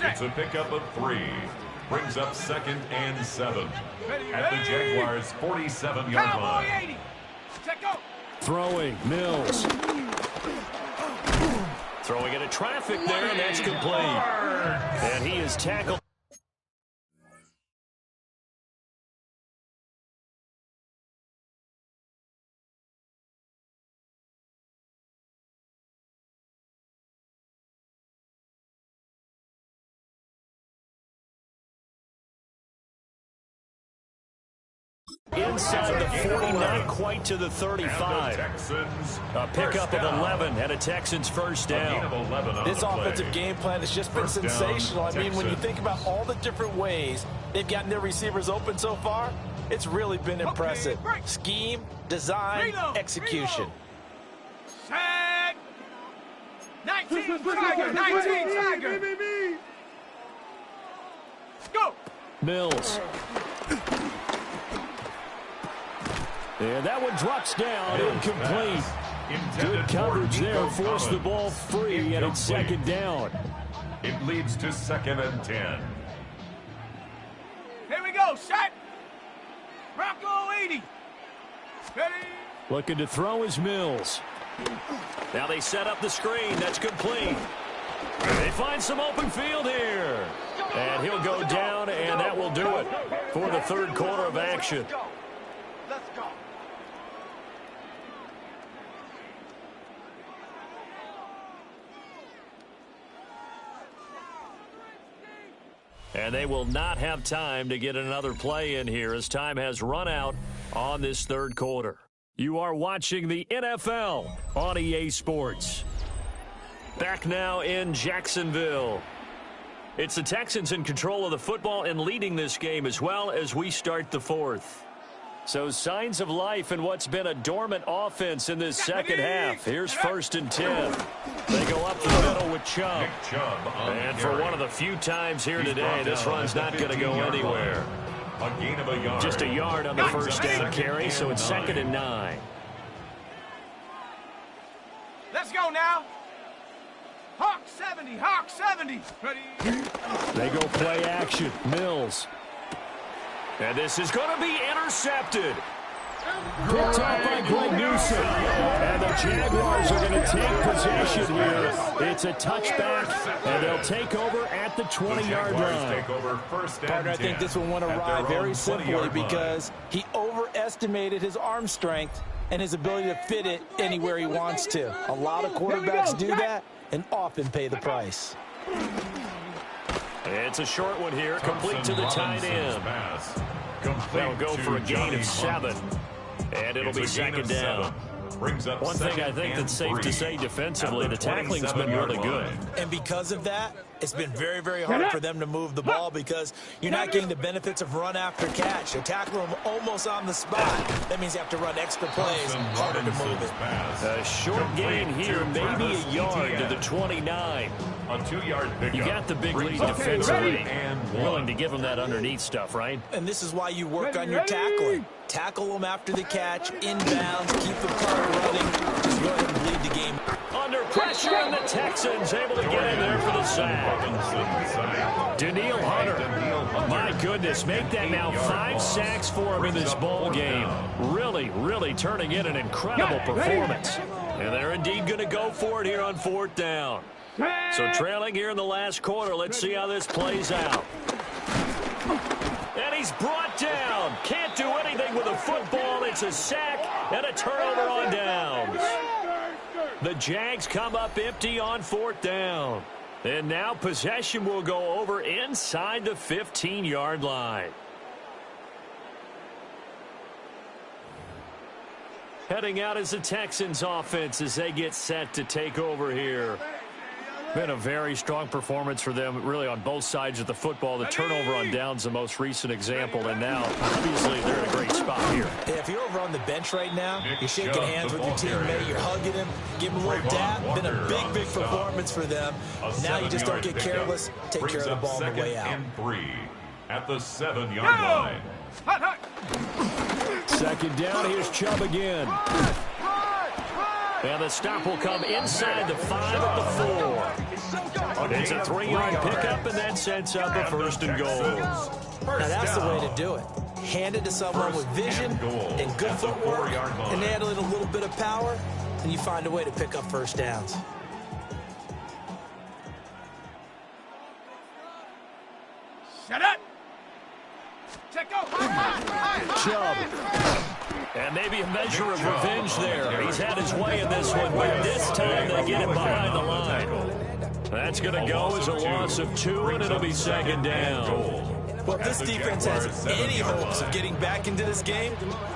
It's a pickup of 3. Brings up 2nd and 7. At the Jaguars' 47-yard line. Throwing, Mills. Throwing into traffic there, and that's complete. And he is tackled. Inside the 40, not quite to the 35. A pickup of 11 and a Texans first down. This offensive game plan has just been sensational. I mean, when you think about all the different ways they've gotten their receivers open so far, it's really been impressive. Scheme, design, execution. Set. 19 Tiger, 19 Tiger. Go. Mills. And that one drops down, incomplete. Good coverage there, forced the ball free, and it's second down. It leads to 2nd and 10. Here we go, set. Rocco 80. Ready. Looking to throw is Mills. Now they set up the screen. That's complete. They find some open field here. And he'll go down, and that will do it for the third quarter of action. Let's go. And they will not have time to get another play in here as time has run out on this third quarter. You are watching the NFL on EA Sports. Back now in Jacksonville. It's the Texans in control of the football and leading this game as well as we start the fourth. So signs of life in what's been a dormant offense in this second half. Here's 1st and 10. They go up the middle with Chubb. And for one of the few times here today, this run's not going to go anywhere. A gain of a yard. Just a yard on the first down carry, so it's 2nd and 9. Let's go now. Hawk 70, Hawk 70. Ready. They go play action. Mills. And this is going to be intercepted. Picked up by Greg Newsom. And the Jaguars are going to take possession here. It's a touchback, and they'll take over at the 20-yard line. Partner, I think this one went awry very simply because he overestimated his arm strength and his ability to fit it anywhere he wants to. A lot of quarterbacks do that and often pay the price. It's a short one here, complete to the tight end. They'll go for a gain of 7, and it'll be 2nd down. One thing I think that's safe to say defensively, the tackling's been really good. And because of that, it's been very, very hard for them to move the ball because you're not getting the benefits of run after catch. You tackle them almost on the spot. That means you have to run extra plays, harder to move it. A short gain here, maybe a yard to the 29. A 2-yard pickup. You got the big lead defensively and willing to give them that underneath stuff, right? And this is why you work on your tackling. Tackle them after the catch, inbounds, keep the clock running. Just go ahead and lead the game. Under pressure, and the Texans able to get in there for the sack. Daniil Hunter. My goodness, make that now 5 sacks for him in this ball game. Really, really turning in an incredible performance. And they're indeed going to go for it here on 4th down. So trailing here in the last quarter, let's see how this plays out. And he's brought down. Can't do anything with a football. It's a sack and a turnover on downs. The Jags come up empty on 4th down. And now possession will go over inside the 15-yard line. Heading out is the Texans offense as they get set to take over here. Been a very strong performance for them, really, on both sides of the football. The turnover on downs, the most recent example, and now, obviously, they're in a great spot here. Yeah, if you're over on the bench right now, you're shaking hands with your teammate, you're hugging him, give him a little dab. Been a big, big performance for them. Now you just don't get careless, take care of the ball on the way out. at the 7-yard line. Second down, here's Chubb again. And the stop will come inside the 5 at the 4. It's a 3-yard pickup, and that sets up a 1st and goal. Now that's the way to do it. Hand it to someone with vision and good footwork, and add a little bit of power, and you find a way to pick up 1st downs. Shut up! Check out! Chubb. And maybe a measure of revenge there. He's had his way in this one, but this time they get him behind the line. That's going to go as a loss of 2, and it'll be 2nd down. Well, if this defense has any hopes of getting back into this game,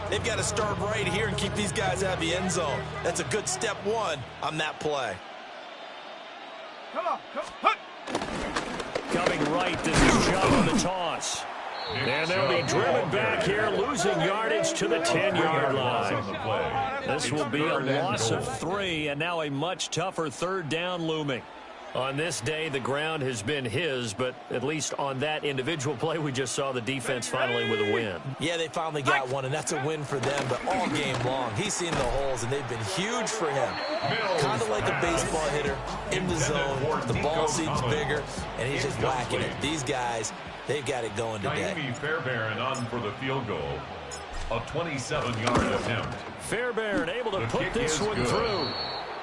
they've got to start right here and keep these guys out of the end zone. That's a good step 1 on that play. Come on, come. Coming right, this is Chubb on the toss. And they'll be driven back here, losing yardage to the 10-yard line. This will be a loss of 3, and now a much tougher 3rd down looming. On this day, the ground has been his, but at least on that individual play, we just saw the defense finally with a win. Yeah, they finally got one, and that's a win for them, but all game long, he's seen the holes, and they've been huge for him. Kind of like a baseball hitter in the zone. The ball seems bigger, and he's just whacking it. These guys, they've got it going today. Fairbairn on for the field goal. A 27-yard attempt. Fairbairn able to put this one through.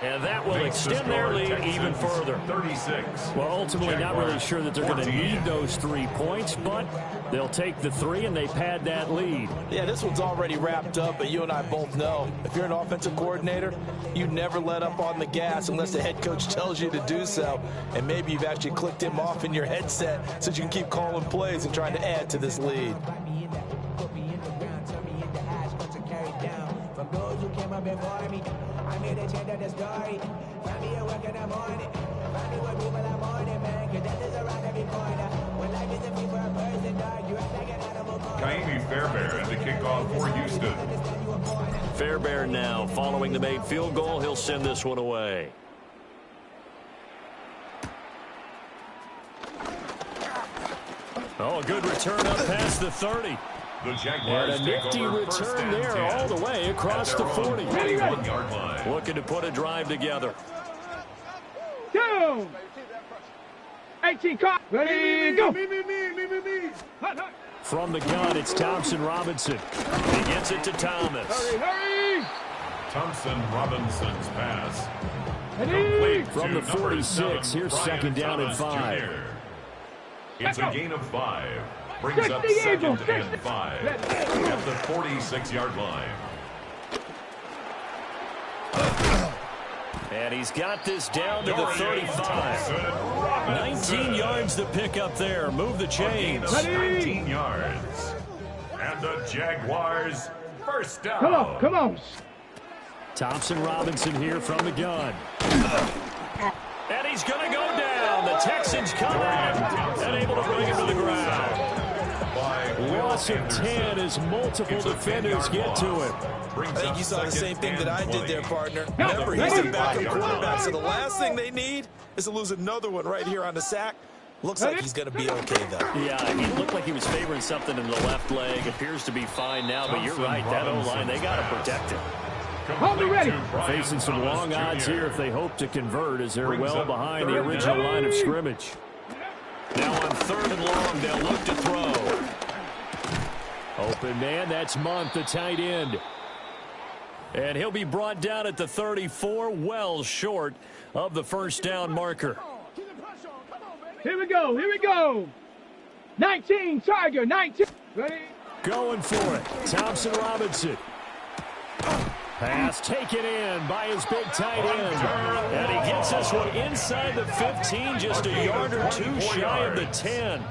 And that will extend their lead even further. 36. Well, ultimately not really sure that they're going to need those 3 points, but they'll take the 3 and they pad that lead. Yeah, this one's already wrapped up, but you and I both know if you're an offensive coordinator, you never let up on the gas unless the head coach tells you to do so. And maybe you've actually clicked him off in your headset so you can keep calling plays and trying to add to this lead. I'm here to change the story. Find me a work in the morning. Find me what people are mourning, man. Cause death is around every corner. When life isn't free for a person, dog, you act like an animal. Kaimi Fairbairn to kick off for Houston. Fairbairn now following the made field goal. He'll send this one away. Oh, a good return up past the 30. The Jaguars and a nifty return there all the way across the 40. Looking to put a drive together. 2. 18 cut. Ready, go. Me. From the gun, it's Thompson Robinson. He gets it to Thomas. Hurry. Thompson Robinson's pass. Complete from the 46, here's second down and 5. It's a gain of 5. Brings up 2nd and 5 at the 46-yard line. And he's got this down to the 35. 19 yards to pick up there. Move the chains. 19 yards. And the Jaguars first down. Come on. Thompson Robinson here from the gun. And he's going to go down. The Texans come in and able to bring him to the ground. Loss of 10 as multiple defenders get to him. I think you saw the same thing that I did there, partner. Remember, he's a backup quarterback, so the last thing they need is to lose another one right here on the sack. Looks like he's going to be okay, though. Yeah, he looked like he was favoring something in the left leg. Appears to be fine now, but you're right. That O-line, they got to protect him. Hold me ready. Facing some long odds here if they hope to convert, as they're well behind the original line of scrimmage. Now on 3rd and long, they'll look to throw. Open man, that's Month, the tight end. And he'll be brought down at the 34, well short of the first down marker. Here we go. 19, Tiger, 19. Ready? Going for it. Thompson Robinson. Pass taken in by his big tight end. And he gets this one inside the 15, just a yard or 2 shy of the 10.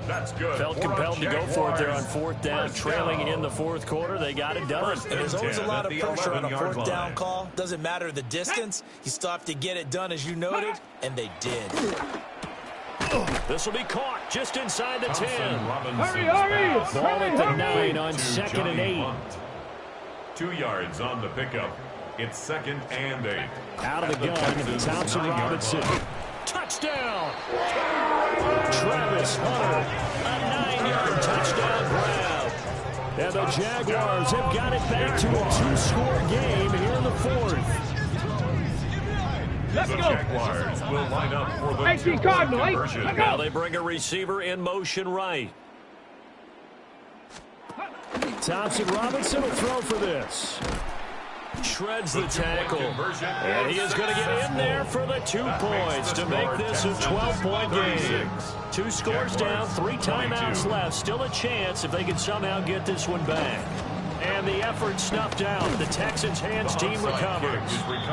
That's good. Felt compelled to go for it there on 4th down, trailing in the 4th quarter. They got it done. And there's always a lot of pressure on a 4th down call. Doesn't matter the distance. You still have to get it done, as you noted, and they did. This will be caught just inside the 10. Hurry. Ball at the 9 on 2nd and 8. 2 yards on the pickup. It's 2nd and 8. Out of the gun, Thompson Robinson. Touchdown! Travis Hunter, a 15-yard touchdown grab. And the Jaguars have got it back to a two-score game here in the fourth. The Jaguars will line up for the two-point conversion. Now they bring a receiver in motion right. Thompson Robinson will throw for this. Shreds the tackle. And he is going to get in there for the 2 points to make this a 12-point game. 2 scores down, 3 timeouts left. Still a chance if they can somehow get this one back. And the effort snuffed out. The Texans' hands team recovers.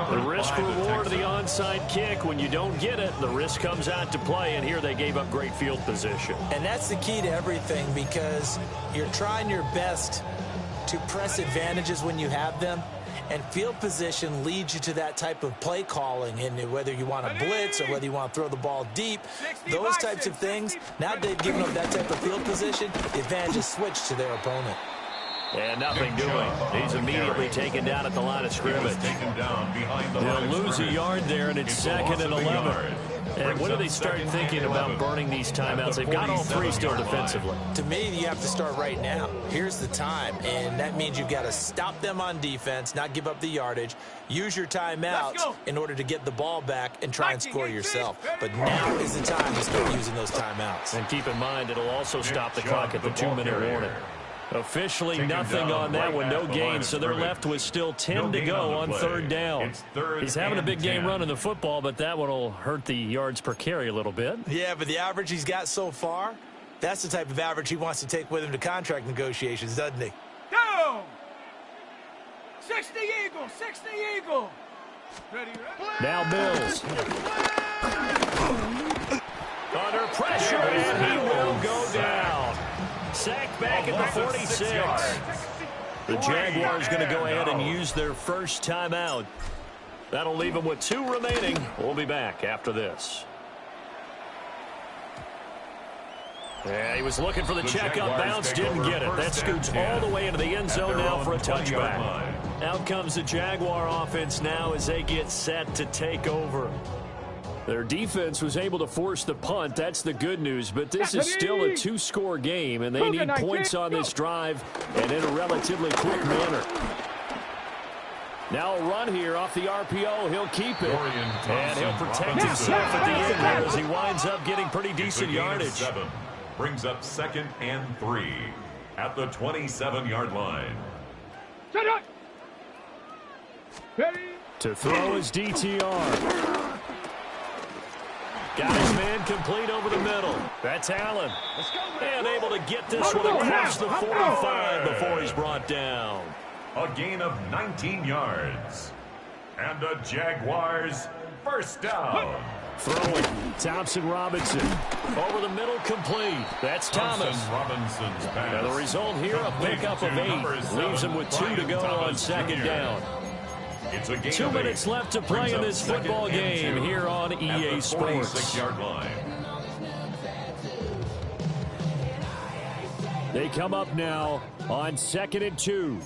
The risk-reward of the onside kick. When you don't get it, the risk comes out to play, and here they gave up great field position. And that's the key to everything, because you're trying your best to press advantages when you have them, and field position leads you to that type of play calling, and whether you want to blitz or whether you want to throw the ball deep, those types of things. Now they've given up that type of field position, the advantage is switched to their opponent. And nothing doing. He's immediately taken down at the line of scrimmage. They'll lose a yard there, and it's 2nd and 11. And when do they start thinking about burning these timeouts? They've got all 3 still defensively. To me, you have to start right now. Here's the time, and that means you've got to stop them on defense, not give up the yardage, use your timeouts in order to get the ball back and try and score yourself. But now is the time to start using those timeouts. And keep in mind, it'll also stop the clock at the 2-minute warning. Officially nothing on that one, no gain, so they're left with still 10 to go on 3rd down. He's having a big game running the football, but that one will hurt the yards per carry a little bit. Yeah, but the average he's got so far, that's the type of average he wants to take with him to contract negotiations, doesn't he? Go! 60 Eagle, 60 Eagle. Ready, ready. Now Mills. Under pressure, and he will go down. Sacked back at the 46. The Jaguars going to go ahead and use their first timeout. That'll leave them with 2 remaining. We'll be back after this. Yeah, he was looking for the check-up bounce, didn't get it. That scoots all the way into the end zone now for a touchback. Out comes the Jaguar offense now as they get set to take over. Their defense was able to force the punt. That's the good news, but this is still a 2-score game, and they need points on this drive and in a relatively quick manner. Now a run here off the RPO. He'll keep it, and he'll protect himself at the end here as he winds up getting pretty decent yardage. Brings up 2nd and 3 at the 27-yard line. To throw his DTR. Got his man complete over the middle. That's Allen. And able to get this one across the 45 before he's brought down. A gain of 19 yards. And the Jaguars first down. Throwing. Thompson Robinson. Over the middle, complete. That's Thomas. Robinson's pass. And the result here, a pickup of 8. Leaves him with 2 to go on 2nd down. It's a gain 2 minutes left to play in this football game here on EA Sports. 46-yard line. They come up now on 2nd and 2.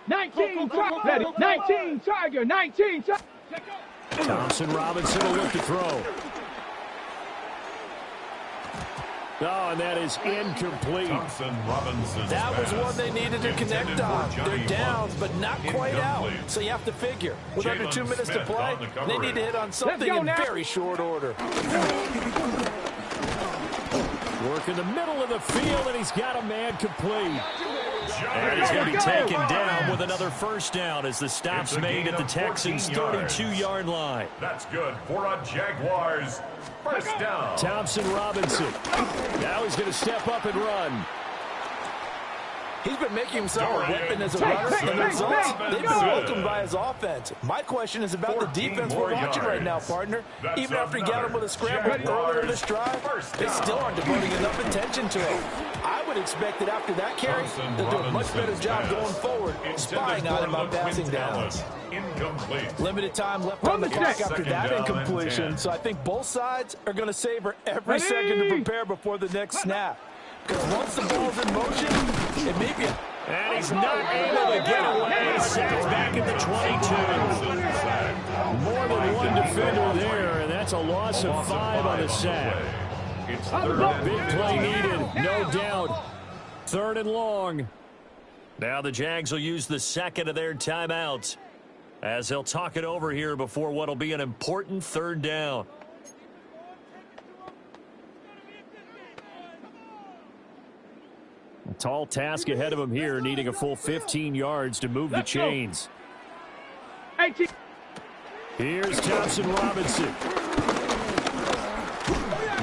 19, ready, 19, Tiger, 19, Thompson Robinson will look to throw. Oh, and that is incomplete. That was one they needed to connect on. They're down, but not quite out. So you have to figure, with under 2 minutes to play, they need to hit on something in very short order. Work in the middle of the field, and he's got a man complete. And he's going to be taken down with another first down as the stop's made at the Texans' 32-yard line. That's good for a Jaguars first down. Thompson Robinson. Now he's going to step up and run. He's been making himself a weapon as a runner, and the results, they've been welcomed by his offense. My question is about the defense we're watching right now, partner. Even after he got him with a scramble earlier in this drive, they still aren't devoting enough attention to it. I would expect that after that carry, they'll do a much better job going forward, spying on him on passing downs. Limited time left on the clock after that incompletion, so I think both sides are going to savor every second to prepare before the next snap. Because once the ball's in motion, it may be... And he's not able to get away. Sacked back at the 22. More than one defender there, and that's a loss of 5 on the sack. It's third and Big play 15. needed, no doubt. Third and long. Now the Jags will use the second of their timeouts as they'll talk it over here before what will be an important third down. A tall task ahead of him here, needing a full 15 yards to move the chains. Here's Thompson Robinson.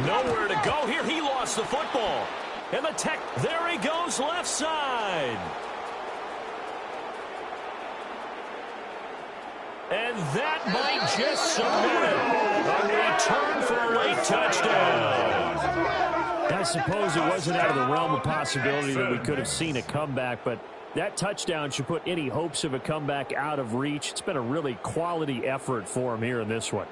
Nowhere to go here. He lost the football. And the tech, there he goes, left side. And that might just submit it. A return for a late touchdown. I suppose it wasn't out of the realm of possibility that we could have seen a comeback, but that touchdown should put any hopes of a comeback out of reach. It's been a really quality effort for him here in this one.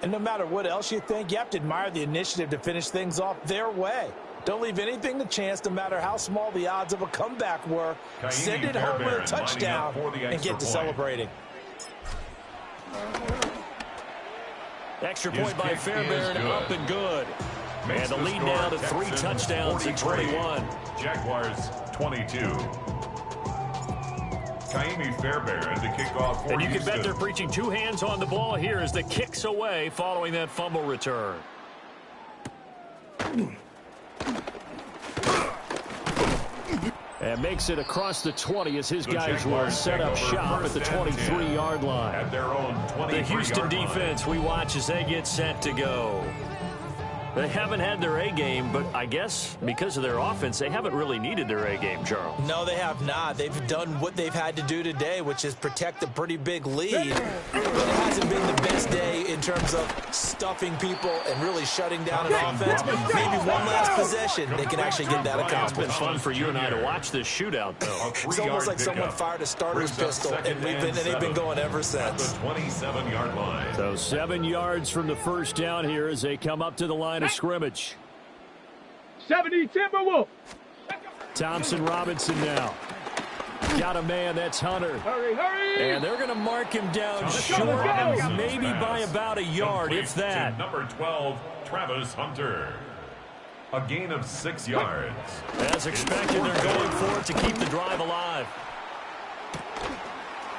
And no matter what else you think, you have to admire the initiative to finish things off their way. Don't leave anything to chance, no matter how small the odds of a comeback were. Send it home with a touchdown and get to celebrating. Extra point by Fairbairn, up and good. And the lead now to 3 touchdowns at 21. Jaguars 22. Kaimi Fairbairn to kick off for And you can Houston. bet they're preaching 2 hands on the ball here as the kick's away following that fumble return. And makes it across the 20 as his guys will set up shop at the 23-yard line. At their own 23-yard The Houston line. defense we watch as they get set to go. They haven't had their A-game, but I guess because of their offense, they haven't really needed their A-game, Charles. No, they have not. They've done what they've had to do today, which is protect a pretty big lead. But it hasn't been the best day in terms of stuffing people and really shutting down an offense. Maybe one last possession, they can actually get that It's accomplished. been fun for you and I to watch this shootout, though. It's almost like someone fired a starter's pistol, and they've been going ever since. At the 27-yard line. So 7 yards from the first down here as they come up to the line of scrimmage. 70 Timberwolf. Thompson Robinson now. Got a man, that's Hunter. Hurry. And they're going to mark him down short, let's go. maybe by about a yard, Complete if that. to number 12, Travis Hunter. A gain of 6 yards. As expected, they're going for it to keep the drive alive.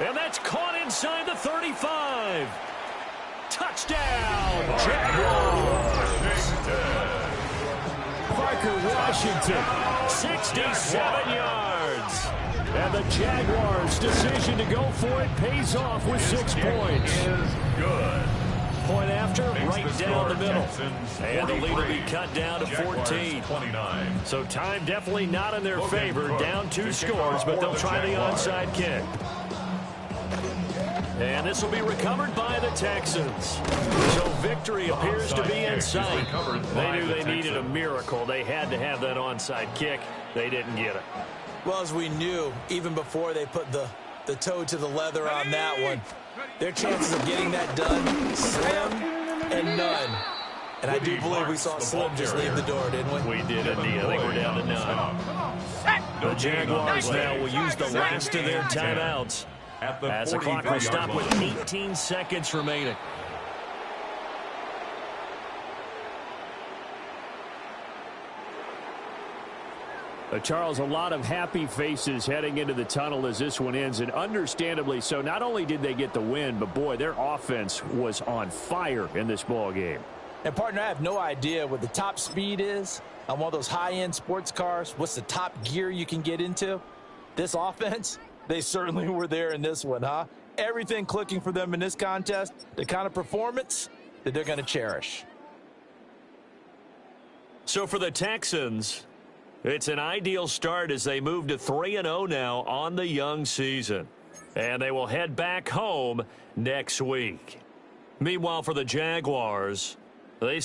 And that's caught inside the 35. Touchdown, Jaguars. Parker Washington. 67 yards. And the Jaguars' decision to go for it pays off with 6 points. Is good. Point after, Makes right the down score the middle. Texans And the lead will be 43, cut down to Jaguars 14. 29. So time definitely not in their favor. Down 2 to kick scores, off but for they'll the try the Jaguars. onside kick. And this will be recovered by the Texans. So victory appears to be onside in kick is sight. recovered They by knew the they needed a Texans. miracle. They had to have that onside kick. They didn't get it. Well, as we knew, even before they put the toe to the leather on that one, their chances of getting that done, slim and none. And I do believe we saw Slim just leave the door, didn't we? We did indeed. I think we're down to 9. The Jaguars now will use the last of their timeouts At the as the clock will 43-yard stop with line. 18 seconds remaining. Charles, a lot of happy faces heading into the tunnel as this one ends, and understandably so. Not only did they get the win, but boy, their offense was on fire in this ball game. And, partner, I have no idea what the top speed is on one of those high-end sports cars. What's the top gear you can get into? This offense, they certainly were there in this one, huh? Everything clicking for them in this contest, the kind of performance that they're going to cherish. So for the Texans, it's an ideal start as they move to 3-0 now on the young season. And they will head back home next week. Meanwhile, for the Jaguars, they